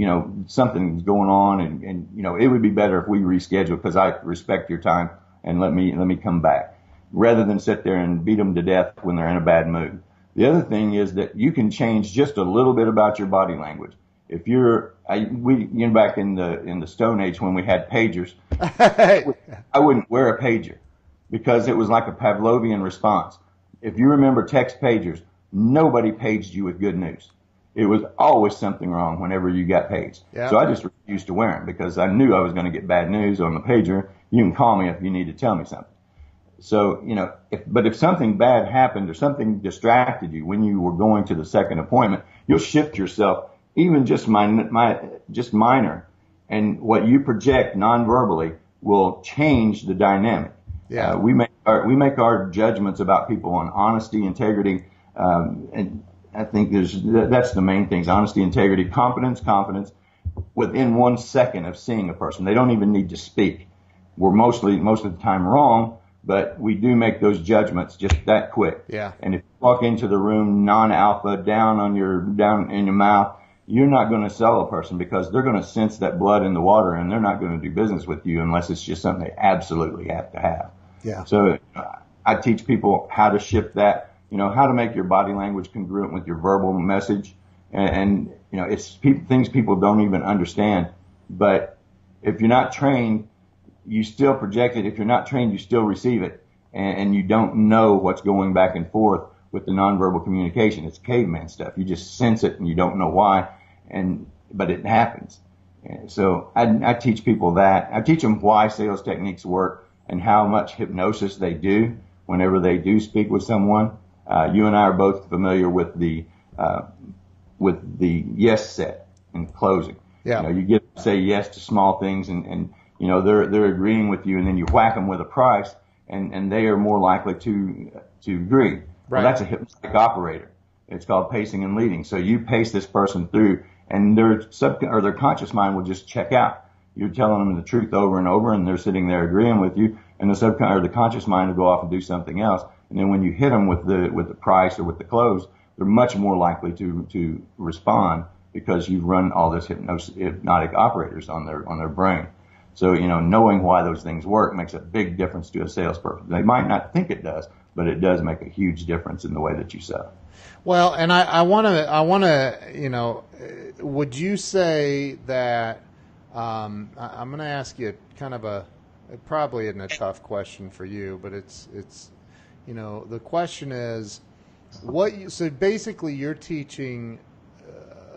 something's going on, and it would be better if we reschedule, because I respect your time, and let me come back, rather than sit there and beat them to death when they're in a bad mood. The other thing is that you can change just a little bit about your body language. If back in the Stone Age when we had pagers, I wouldn't wear a pager because it was like a Pavlovian response. If you remember text pagers, nobody paged you with good news. It was always something wrong whenever you got paged. Yeah. So I just refused to wear them because I knew I was going to get bad news on the pager. You can call me if you need to tell me something. So, if something bad happened or something distracted you when you were going to the second appointment, you'll shift yourself, even just minor, and what you project non-verbally will change the dynamic. Yeah. We make our judgments about people on honesty, integrity, and I think that's the main things: honesty, integrity, confidence. Within 1 second of seeing a person, they don't even need to speak. We're most of the time wrong, but we do make those judgments just that quick. Yeah. And if you walk into the room non-alpha, down in your mouth, you're not going to sell a person, because they're going to sense that blood in the water, and they're not going to do business with you unless it's just something they absolutely have to have. Yeah. So I teach people how to shift that, how to make your body language congruent with your verbal message. And it's things people don't even understand. But if you're not trained, you still project it. If you're not trained, you still receive it. And you don't know what's going back and forth with the nonverbal communication. It's caveman stuff. You just sense it and you don't know why. But it happens. And so I teach people that. I teach them why sales techniques work and how much hypnosis they do whenever they do speak with someone. You and I are both familiar with the yes set in closing. Yeah. You get to say yes to small things, and they're agreeing with you, and then you whack them with a price, and they are more likely to agree. Right. Well, that's a hypnotic operator. It's called pacing and leading. So you pace this person through, and their conscious mind will just check out. You're telling them the truth over and over, and they're sitting there agreeing with you, and the conscious mind will go off and do something else. And then when you hit them with the price or with the close, they're much more likely to respond, because you've run all this hypnotic operators on their brain. So, knowing why those things work makes a big difference to a salesperson. They might not think it does, but it does make a huge difference in the way that you sell. Well, and I want to, would you say that, I'm going to ask you kind of it probably isn't a tough question for you, but it's the question is, so basically you're teaching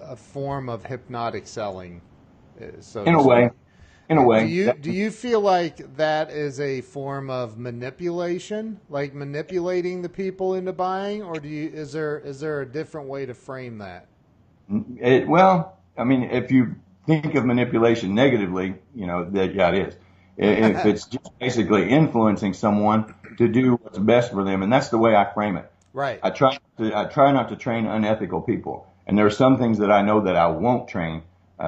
a form of hypnotic selling. So in a way. Do you feel like that is a form of manipulation, like manipulating the people into buying, or is there a different way to frame that? If you think of manipulation negatively, it is. If it's just basically influencing someone to do what's best for them, and that's the way I frame it. Right. I try not to train unethical people, and there are some things that I know that I won't train.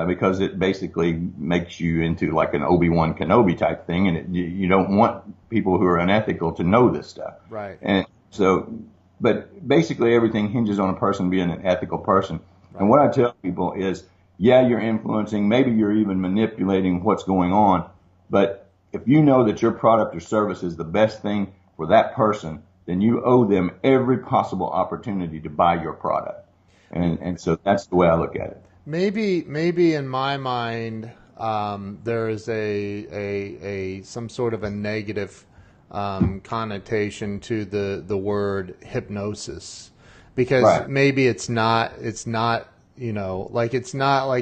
Because it basically makes you into like an Obi-Wan Kenobi type thing, and you don't want people who are unethical to know this stuff. Right. And so, but basically everything hinges on a person being an ethical person. Right. And what I tell people is, yeah, you're influencing, maybe you're even manipulating what's going on, but if you know that your product or service is the best thing for that person, then you owe them every possible opportunity to buy your product. And so that's the way I look at it. Maybe in my mind, there is a some sort of a negative connotation to the word hypnosis, because right. Maybe it's not it's not like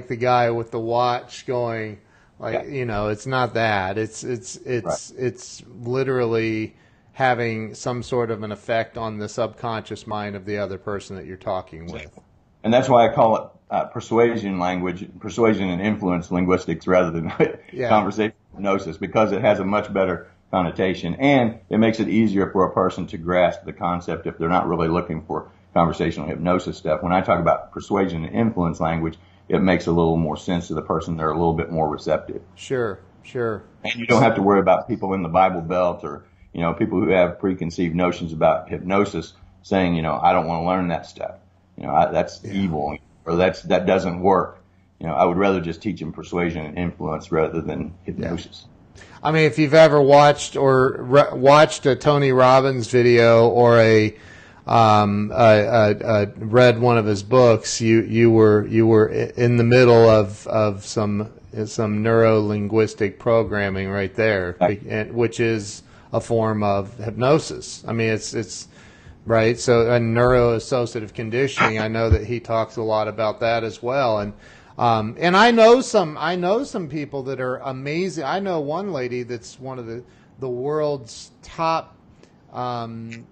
the guy with the watch going it's not that it's literally having some sort of an effect on the subconscious mind of the other person that you're talking with. And that's why I call it persuasion and influence linguistics rather than conversational hypnosis, because it has a much better connotation, and it makes it easier for a person to grasp the concept if they're not really looking for conversational hypnosis stuff. When I talk about persuasion and influence language, it makes a little more sense to the person. They're a little bit more receptive. Sure. And you don't have to worry about people in the Bible Belt or, people who have preconceived notions about hypnosis saying, I don't want to learn that stuff. That's evil, or that doesn't work. I would rather just teach them persuasion and influence rather than hypnosis. Yeah. I mean, if you've ever watched watched a Tony Robbins video or read one of his books, you were in the middle of some neuro-linguistic programming right there, which is a form of hypnosis. I mean, it's right. So, and neuro-associative conditioning, I know that he talks a lot about that as well. And I know some people that are amazing. I know one lady that's one of the world's top counselor,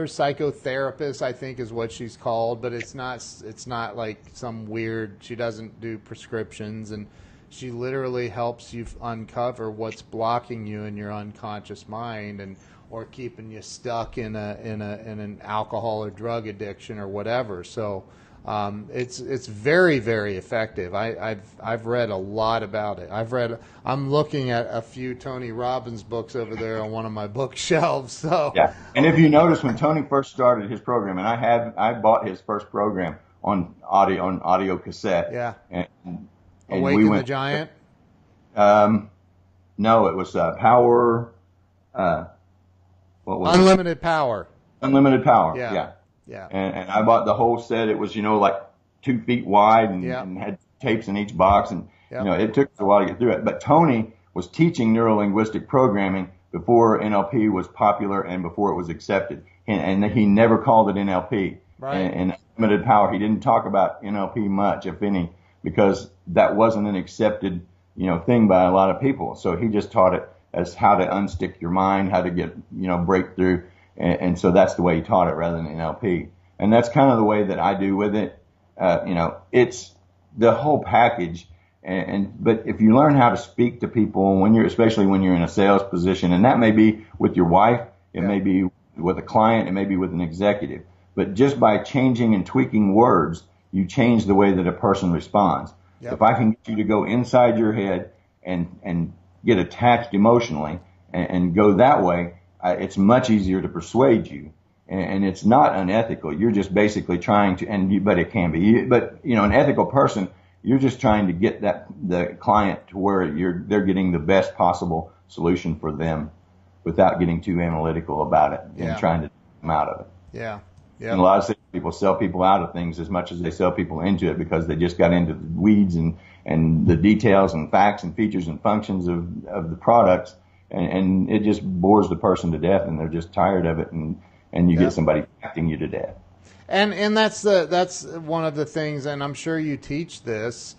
psychotherapist, I think is what she's called, but it's not like some weird, she doesn't do prescriptions, and she literally helps you uncover what's blocking you in your unconscious mind or keeping you stuck in an alcohol or drug addiction or whatever. So it's very, very effective. I've read a lot about it. I'm looking at a few Tony Robbins books over there on one of my bookshelves. So yeah, and if you notice, when Tony first started his program, and I bought his first program on audio cassette. Yeah. And Awaken the Giant. No, it was Power. What was Unlimited Power. Unlimited Power. Yeah. And I bought the whole set. It was, like 2 feet wide and had tapes in each box. And, it took us a while to get through it. But Tony was teaching neuro-linguistic programming before NLP was popular and before it was accepted. And he never called it NLP. Right. And Unlimited Power, he didn't talk about NLP much, if any, because that wasn't an accepted, thing by a lot of people. So he just taught it as how to unstick your mind, how to get, breakthrough. And so that's the way he taught it rather than NLP. And that's kind of the way that I do with it. It's the whole package. But if you learn how to speak to people especially when you're in a sales position, and that may be with your wife, it may be with a client, it may be with an executive. But just by changing and tweaking words, you change the way that a person responds. Yep. If I can get you to go inside your head and get attached emotionally and go that way, it's much easier to persuade you, and it's not unethical. You're just basically trying to, but it can be. But an ethical person, you're just trying to get the client to where they're getting the best possible solution for them, without getting too analytical about it and trying to take them out of it. Yeah. And a lot of people sell people out of things as much as they sell people into it, because they just got into the weeds and the details and facts and features and functions of the products. And it just bores the person to death, and they're just tired of it, and you get somebody acting you to death. And that's one of the things, and I'm sure you teach this,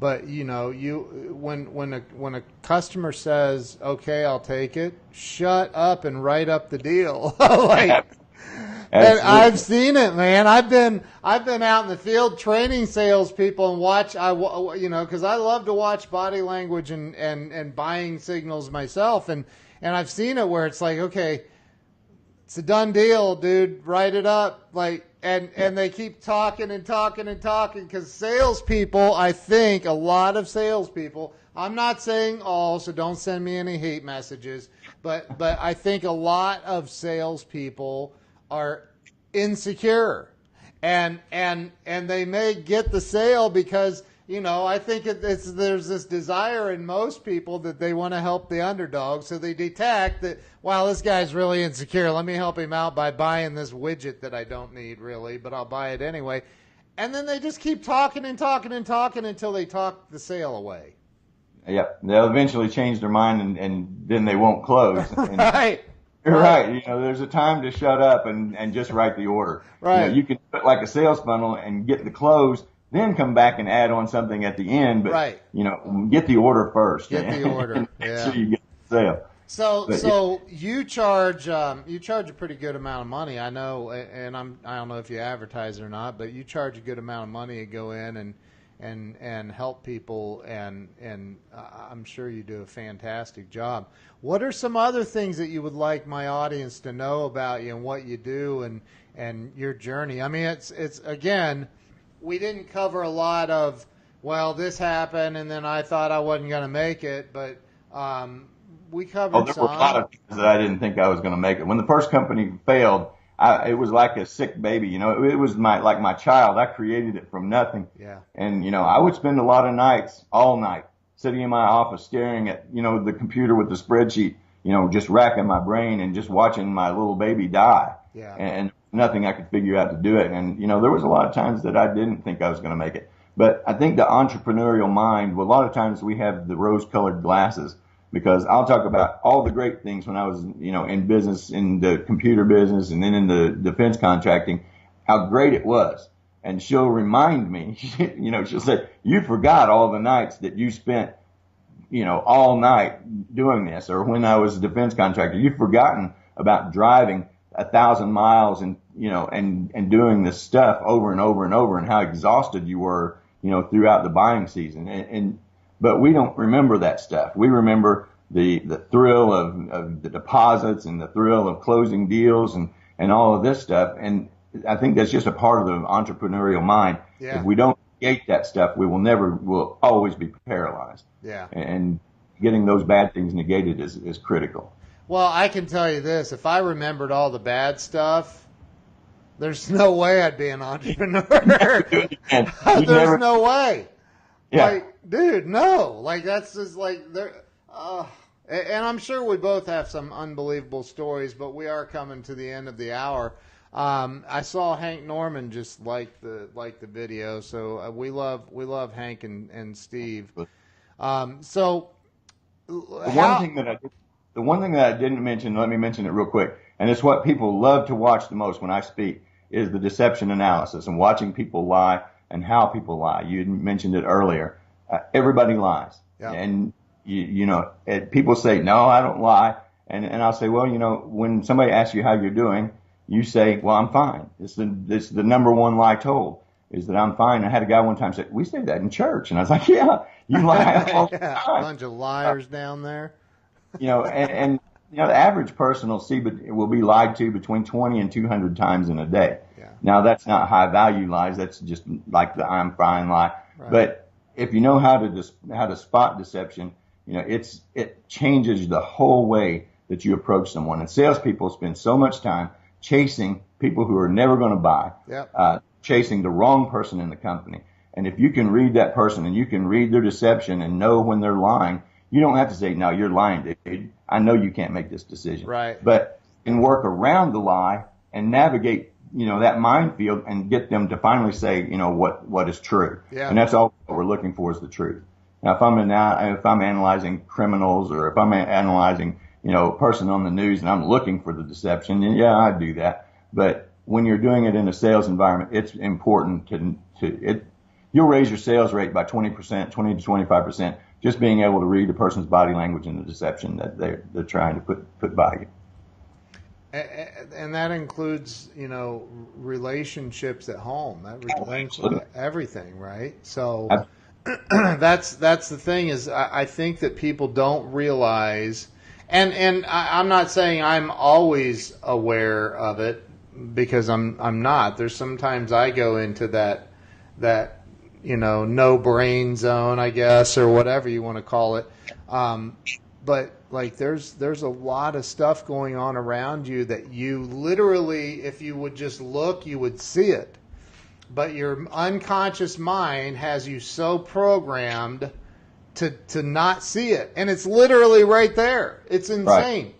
but when a customer says, "Okay, I'll take it," shut up and write up the deal. And I've seen it, man. I've been out in the field training salespeople and watch. Because I love to watch body language and buying signals myself, and I've seen it where it's like, okay, it's a done deal, dude. Write it up, and they keep talking and talking and talking, because salespeople, I think a lot of salespeople. I'm not saying all, so don't send me any hate messages, but I think a lot of salespeople are insecure, and they may get the sale because I think there's this desire in most people that they want to help the underdog, so they detect that, wow, this guy's really insecure, let me help him out by buying this widget that I don't need really, but I'll buy it anyway. And then they just keep talking and talking and talking until they talk the sale away. Yep, they'll eventually change their mind, and then they won't close. Right. You're right. There's a time to shut up and just write the order. Right. You can put like a sales funnel and get the close, then come back and add on something at the end. But, get the order first. Get the order. So you get the sale. So you charge a pretty good amount of money. I know, and I don't know if you advertise it or not, but you charge a good amount of money to go in and help people, and I'm sure you do a fantastic job. What are some other things that you would like my audience to know about you and what you do and your journey? I mean, it's again, we didn't cover a lot of, well, this happened and then I thought I wasn't going to make it, but we covered there some. were a lot of things that I didn't think I was going to make it. When the first company failed, it was like a sick baby. You know, it was like my child. I created it from nothing. Yeah. And, you know, I would spend a lot of nights, all night, sitting in my office staring at, you know, the computer with the spreadsheet, you know, just racking my brain and just watching my little baby die. Yeah. And nothing I could figure out to do it. And, you know, there was a lot of times that I didn't think I was going to make it. But I think the entrepreneurial mind, well, a lot of times we have the rose-colored glasses, because I'll talk about all the great things when I was, you know, in business, in the computer business, and then in the defense contracting, how great it was. And she'll remind me, you know, she'll say, you forgot all the nights that you spent, you know, all night doing this. Or when I was a defense contractor, you've forgotten about driving 1,000 miles and, you know, and doing this stuff over and over and over, and how exhausted you were, you know, throughout the buying season. But we don't remember that stuff. We remember the thrill of the deposits and the thrill of closing deals and all of this stuff. And I think that's just a part of the entrepreneurial mind. Yeah. If we don't negate that stuff, we'll always be paralyzed. Yeah. And getting those bad things negated is critical. Well, I can tell you this, if I remembered all the bad stuff, there's no way I'd be an entrepreneur. There's no way. Yeah. Like, dude, no. Like, that's just like, there. And I'm sure we both have some unbelievable stories, but we are coming to the end of the hour. I saw Hank Norman just like the video, so we love Hank and Steve. So the one thing that I didn't mention, let me mention it real quick, and it's what people love to watch the most when I speak, is the deception analysis and watching people lie and how people lie. You mentioned it earlier. Everybody lies. Yeah. And you know, people say, no, I don't lie. And I'll say, well, you know, when somebody asks you how you're doing, you say, well, I'm fine. It's the number one lie told, is that I'm fine. I had a guy one time say, we say that in church. And I was like, yeah, you lie all the time. A bunch of liars down there. You know, and you know, the average person will be lied to between 20 and 200 times in a day. Yeah. Now, that's not high value lies. That's just like the I'm fine lie. Right. But if you know how to spot deception, you know, it changes the whole way that you approach someone. And salespeople spend so much time chasing people who are never going to buy, chasing the wrong person in the company. And if you can read that person and you can read their deception and know when they're lying, you don't have to say, no, you're lying, dude. I know you can't make this decision. Right. But you can work around the lie and navigate, you know, that minefield and get them to finally say, you know, what is true. Yeah. And that's all we're looking for, is the truth. Now, if I'm analyzing criminals, or if I'm analyzing, you know, a person on the news and I'm looking for the deception, then yeah, I do that. But when you're doing it in a sales environment, it's important you'll raise your sales rate by 20%, 20 to 25%, just being able to read the person's body language and the deception that they're trying to put by you. And that includes, you know, relationships at home. That includes everything, right? So that's the thing, is I think that people don't realize, and I'm not saying I'm always aware of it, because I'm not. There's sometimes I go into that you know, no brain zone, I guess, or whatever you want to call it. But like there's a lot of stuff going on around you that you literally, if you would just look, you would see it. But your unconscious mind has you so programmed to not see it. And it's literally right there. It's insane. Right.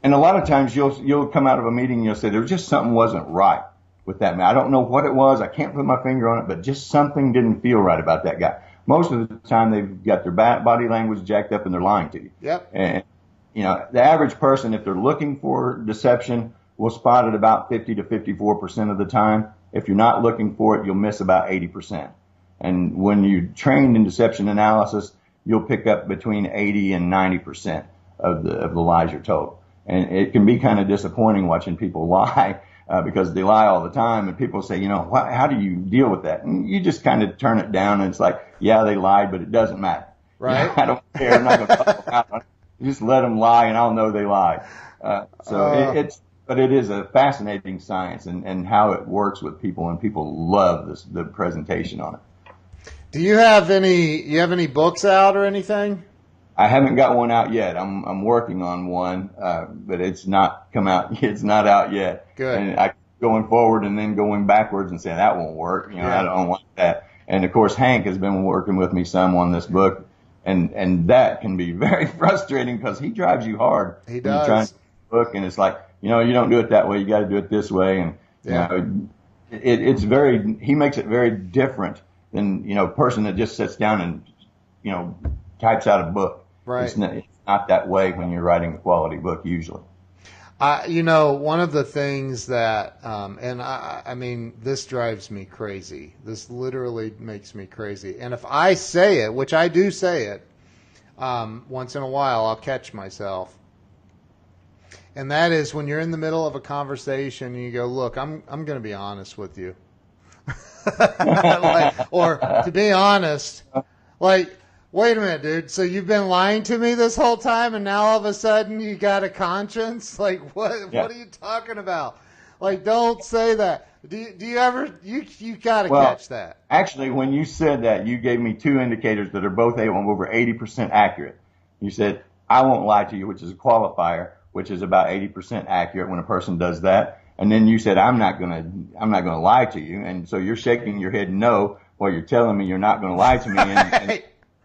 And a lot of times you'll come out of a meeting and you'll say, there was just something wasn't right with that man. I don't know what it was. I can't put my finger on it, but just something didn't feel right about that guy. Most of the time they've got their body language jacked up and they're lying to you. Yep. And, you know, the average person, if they're looking for deception, will spot it about 50 to 54% of the time. If you're not looking for it, you'll miss about 80%. And when you're trained in deception analysis, you'll pick up between 80 and 90% of the lies you're told. And it can be kind of disappointing watching people lie. because they lie all the time, and people say, how do you deal with that? And you just kind of turn it down, and it's like, yeah, they lied, but it doesn't matter. Right. I don't care. I'm not going to talk about it. Just let them lie, and I'll know they lied. But it is a fascinating science, and how it works with people, and people love the presentation on it. Do you have any books out or anything? I haven't got one out yet. I'm working on one, but it's not come out. It's not out yet. Good. And I going forward and then going backwards and saying that won't work. I don't want that. And of course, Hank has been working with me some on this book, and that can be very frustrating because he drives you hard. He does. You're trying to book, and it's like, you don't do it that way. You got to do it this way, and it's very. He makes it very different than a person that just sits down and types out a book. Right. It's not that way when you're writing a quality book usually. One of the things that, and I mean, this drives me crazy. This literally makes me crazy. And if I say it, which I do say it, once in a while, I'll catch myself. And that is when you're in the middle of a conversation and you go, look, I'm going to be honest with you. Or to be honest, wait a minute, dude. So you've been lying to me this whole time, and now all of a sudden you got a conscience? What are you talking about? Don't say that. Do you ever? You got to catch that. Actually, when you said that, you gave me two indicators that are both over 80% accurate. You said, "I won't lie to you," which is a qualifier, which is about 80% accurate when a person does that. And then you said, "I'm not gonna lie to you," and so you're shaking your head no while you're telling me you're not gonna lie to me. And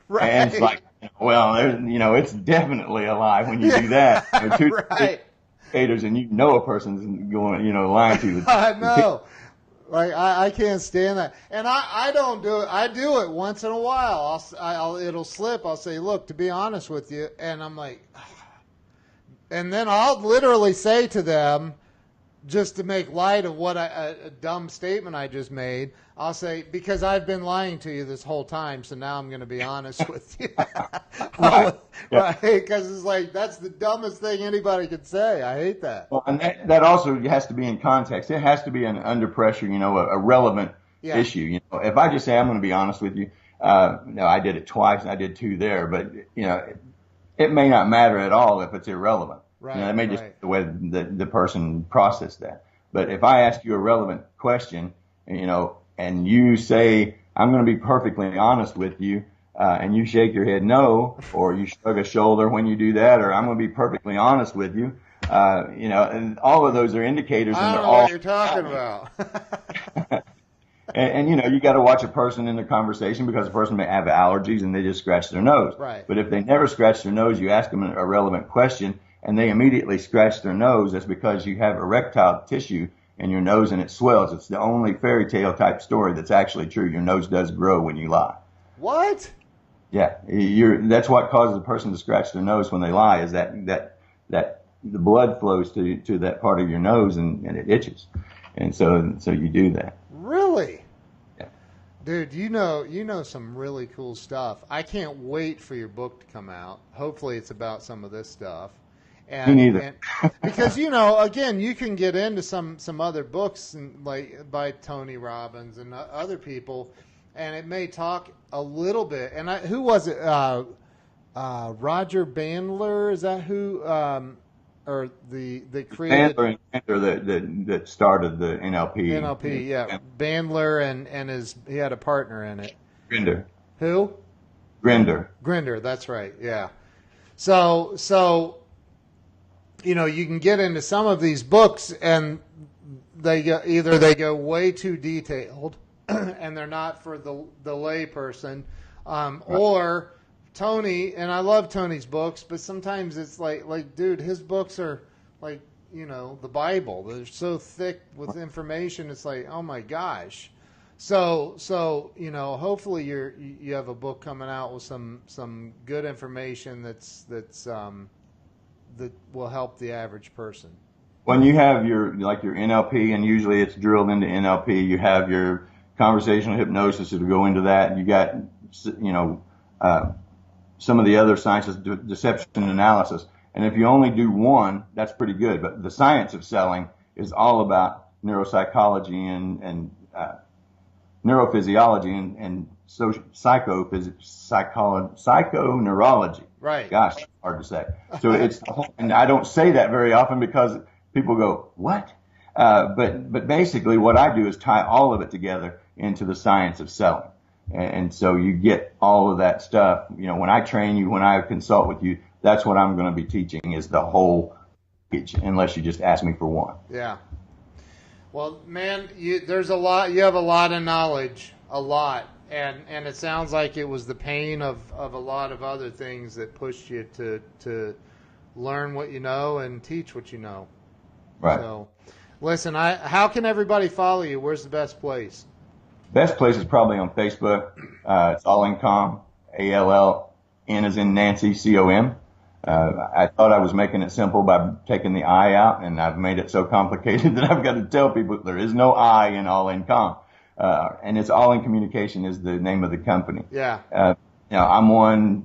Right. And it's like, it's definitely a lie when you do that. Two indicators, and a person's going, lying to you. I know. I can't stand that. And I don't do it. I do it once in a while. It'll slip. I'll say, look, to be honest with you. And I'm like, and then I'll literally say to them, just to make light of what a dumb statement I just made, I'll say, because I've been lying to you this whole time, so now I'm going to be honest with you. Right? Because it's like, that's the dumbest thing anybody could say. I hate that. Well, and that also has to be in context. It has to be under pressure, a relevant issue. If I just say, I'm going to be honest with you, I did it twice, and I did two there, but, it may not matter at all if it's irrelevant. Right. It may just be the way the person processed that. But if I ask you a relevant question, and you say, I'm going to be perfectly honest with you, and you shake your head no, or you shrug a shoulder when you do that, or I'm going to be perfectly honest with you, and all of those are indicators. I don't know what you're talking about. And you got to watch a person in the conversation because a person may have allergies and they just scratch their nose. Right. But if they never scratch their nose, you ask them a relevant question and they immediately scratch their nose, that's because you have erectile tissue in your nose and it swells. It's the only fairy tale type story that's actually true. Your nose does grow when you lie. What? Yeah. That's what causes a person to scratch their nose when they lie, is that the blood flows to that part of your nose and it itches. And so you do that. Really? Yeah. Dude, you know some really cool stuff. I can't wait for your book to come out. Hopefully it's about some of this stuff. Me neither. Because, again, you can get into some other books by Tony Robbins and other people, and it may talk a little bit. And who was it? Roger Bandler? Is that who? Or the created Bandler that started the NLP. NLP, yeah. Bandler and he had a partner in it. Grinder. Who? Grinder, that's right. Yeah. So you can get into some of these books and they go way too detailed and they're not for the lay person, or Tony, and I love Tony's books, but sometimes it's like, dude, his books are like, the Bible. They're so thick with information. It's like, oh my gosh. So hopefully you have a book coming out with some good information that will help the average person. When you have your NLP, and usually it's drilled into NLP, you have your conversational hypnosis that'll go into that, and you got some of the other sciences, deception analysis. And if you only do one, that's pretty good. But the science of selling is all about neuropsychology and neurophysiology and psychoneurology. Right. Gosh, hard to say. So it's the whole, and I don't say that very often because people go, what? But basically what I do is tie all of it together into the science of selling. And so you get all of that stuff. You know, when I train you, when I consult with you, that's what I'm going to be teaching is the whole package, unless you just ask me for one. Yeah. Well, man, there's a lot. You have a lot of knowledge, a lot, and it sounds like it was the pain of a lot of other things that pushed you to learn what you know and teach what you know. Right. So, listen, how can everybody follow you? Where's the best place? Best place is probably on Facebook. It's All-In-Com, ALLN as in Nancy, COM. I thought I was making it simple by taking the I out, and I've made it so complicated that I've got to tell people there is no I in All-In-Com. And it's All In Communication is the name of the company. Yeah. You know, I'm on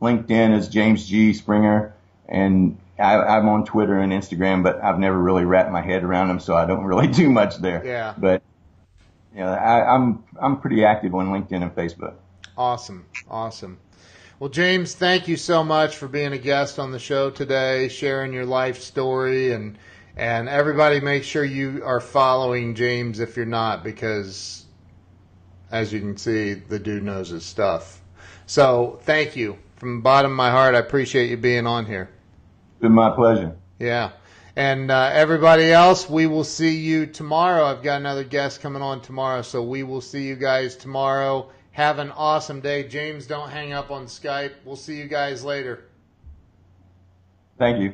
LinkedIn as James G. Springer, and I'm on Twitter and Instagram, but I've never really wrapped my head around them, so I don't really do much there. Yeah. But you know, I'm pretty active on LinkedIn and Facebook. Awesome. Well, James, thank you so much for being a guest on the show today, sharing your life story, and everybody make sure you are following James if you're not, because as you can see, the dude knows his stuff. So thank you. From the bottom of my heart, I appreciate you being on here. It's been my pleasure. Yeah. And everybody else, we will see you tomorrow. I've got another guest coming on tomorrow, so we will see you guys tomorrow. Have an awesome day. James, don't hang up on Skype. We'll see you guys later. Thank you.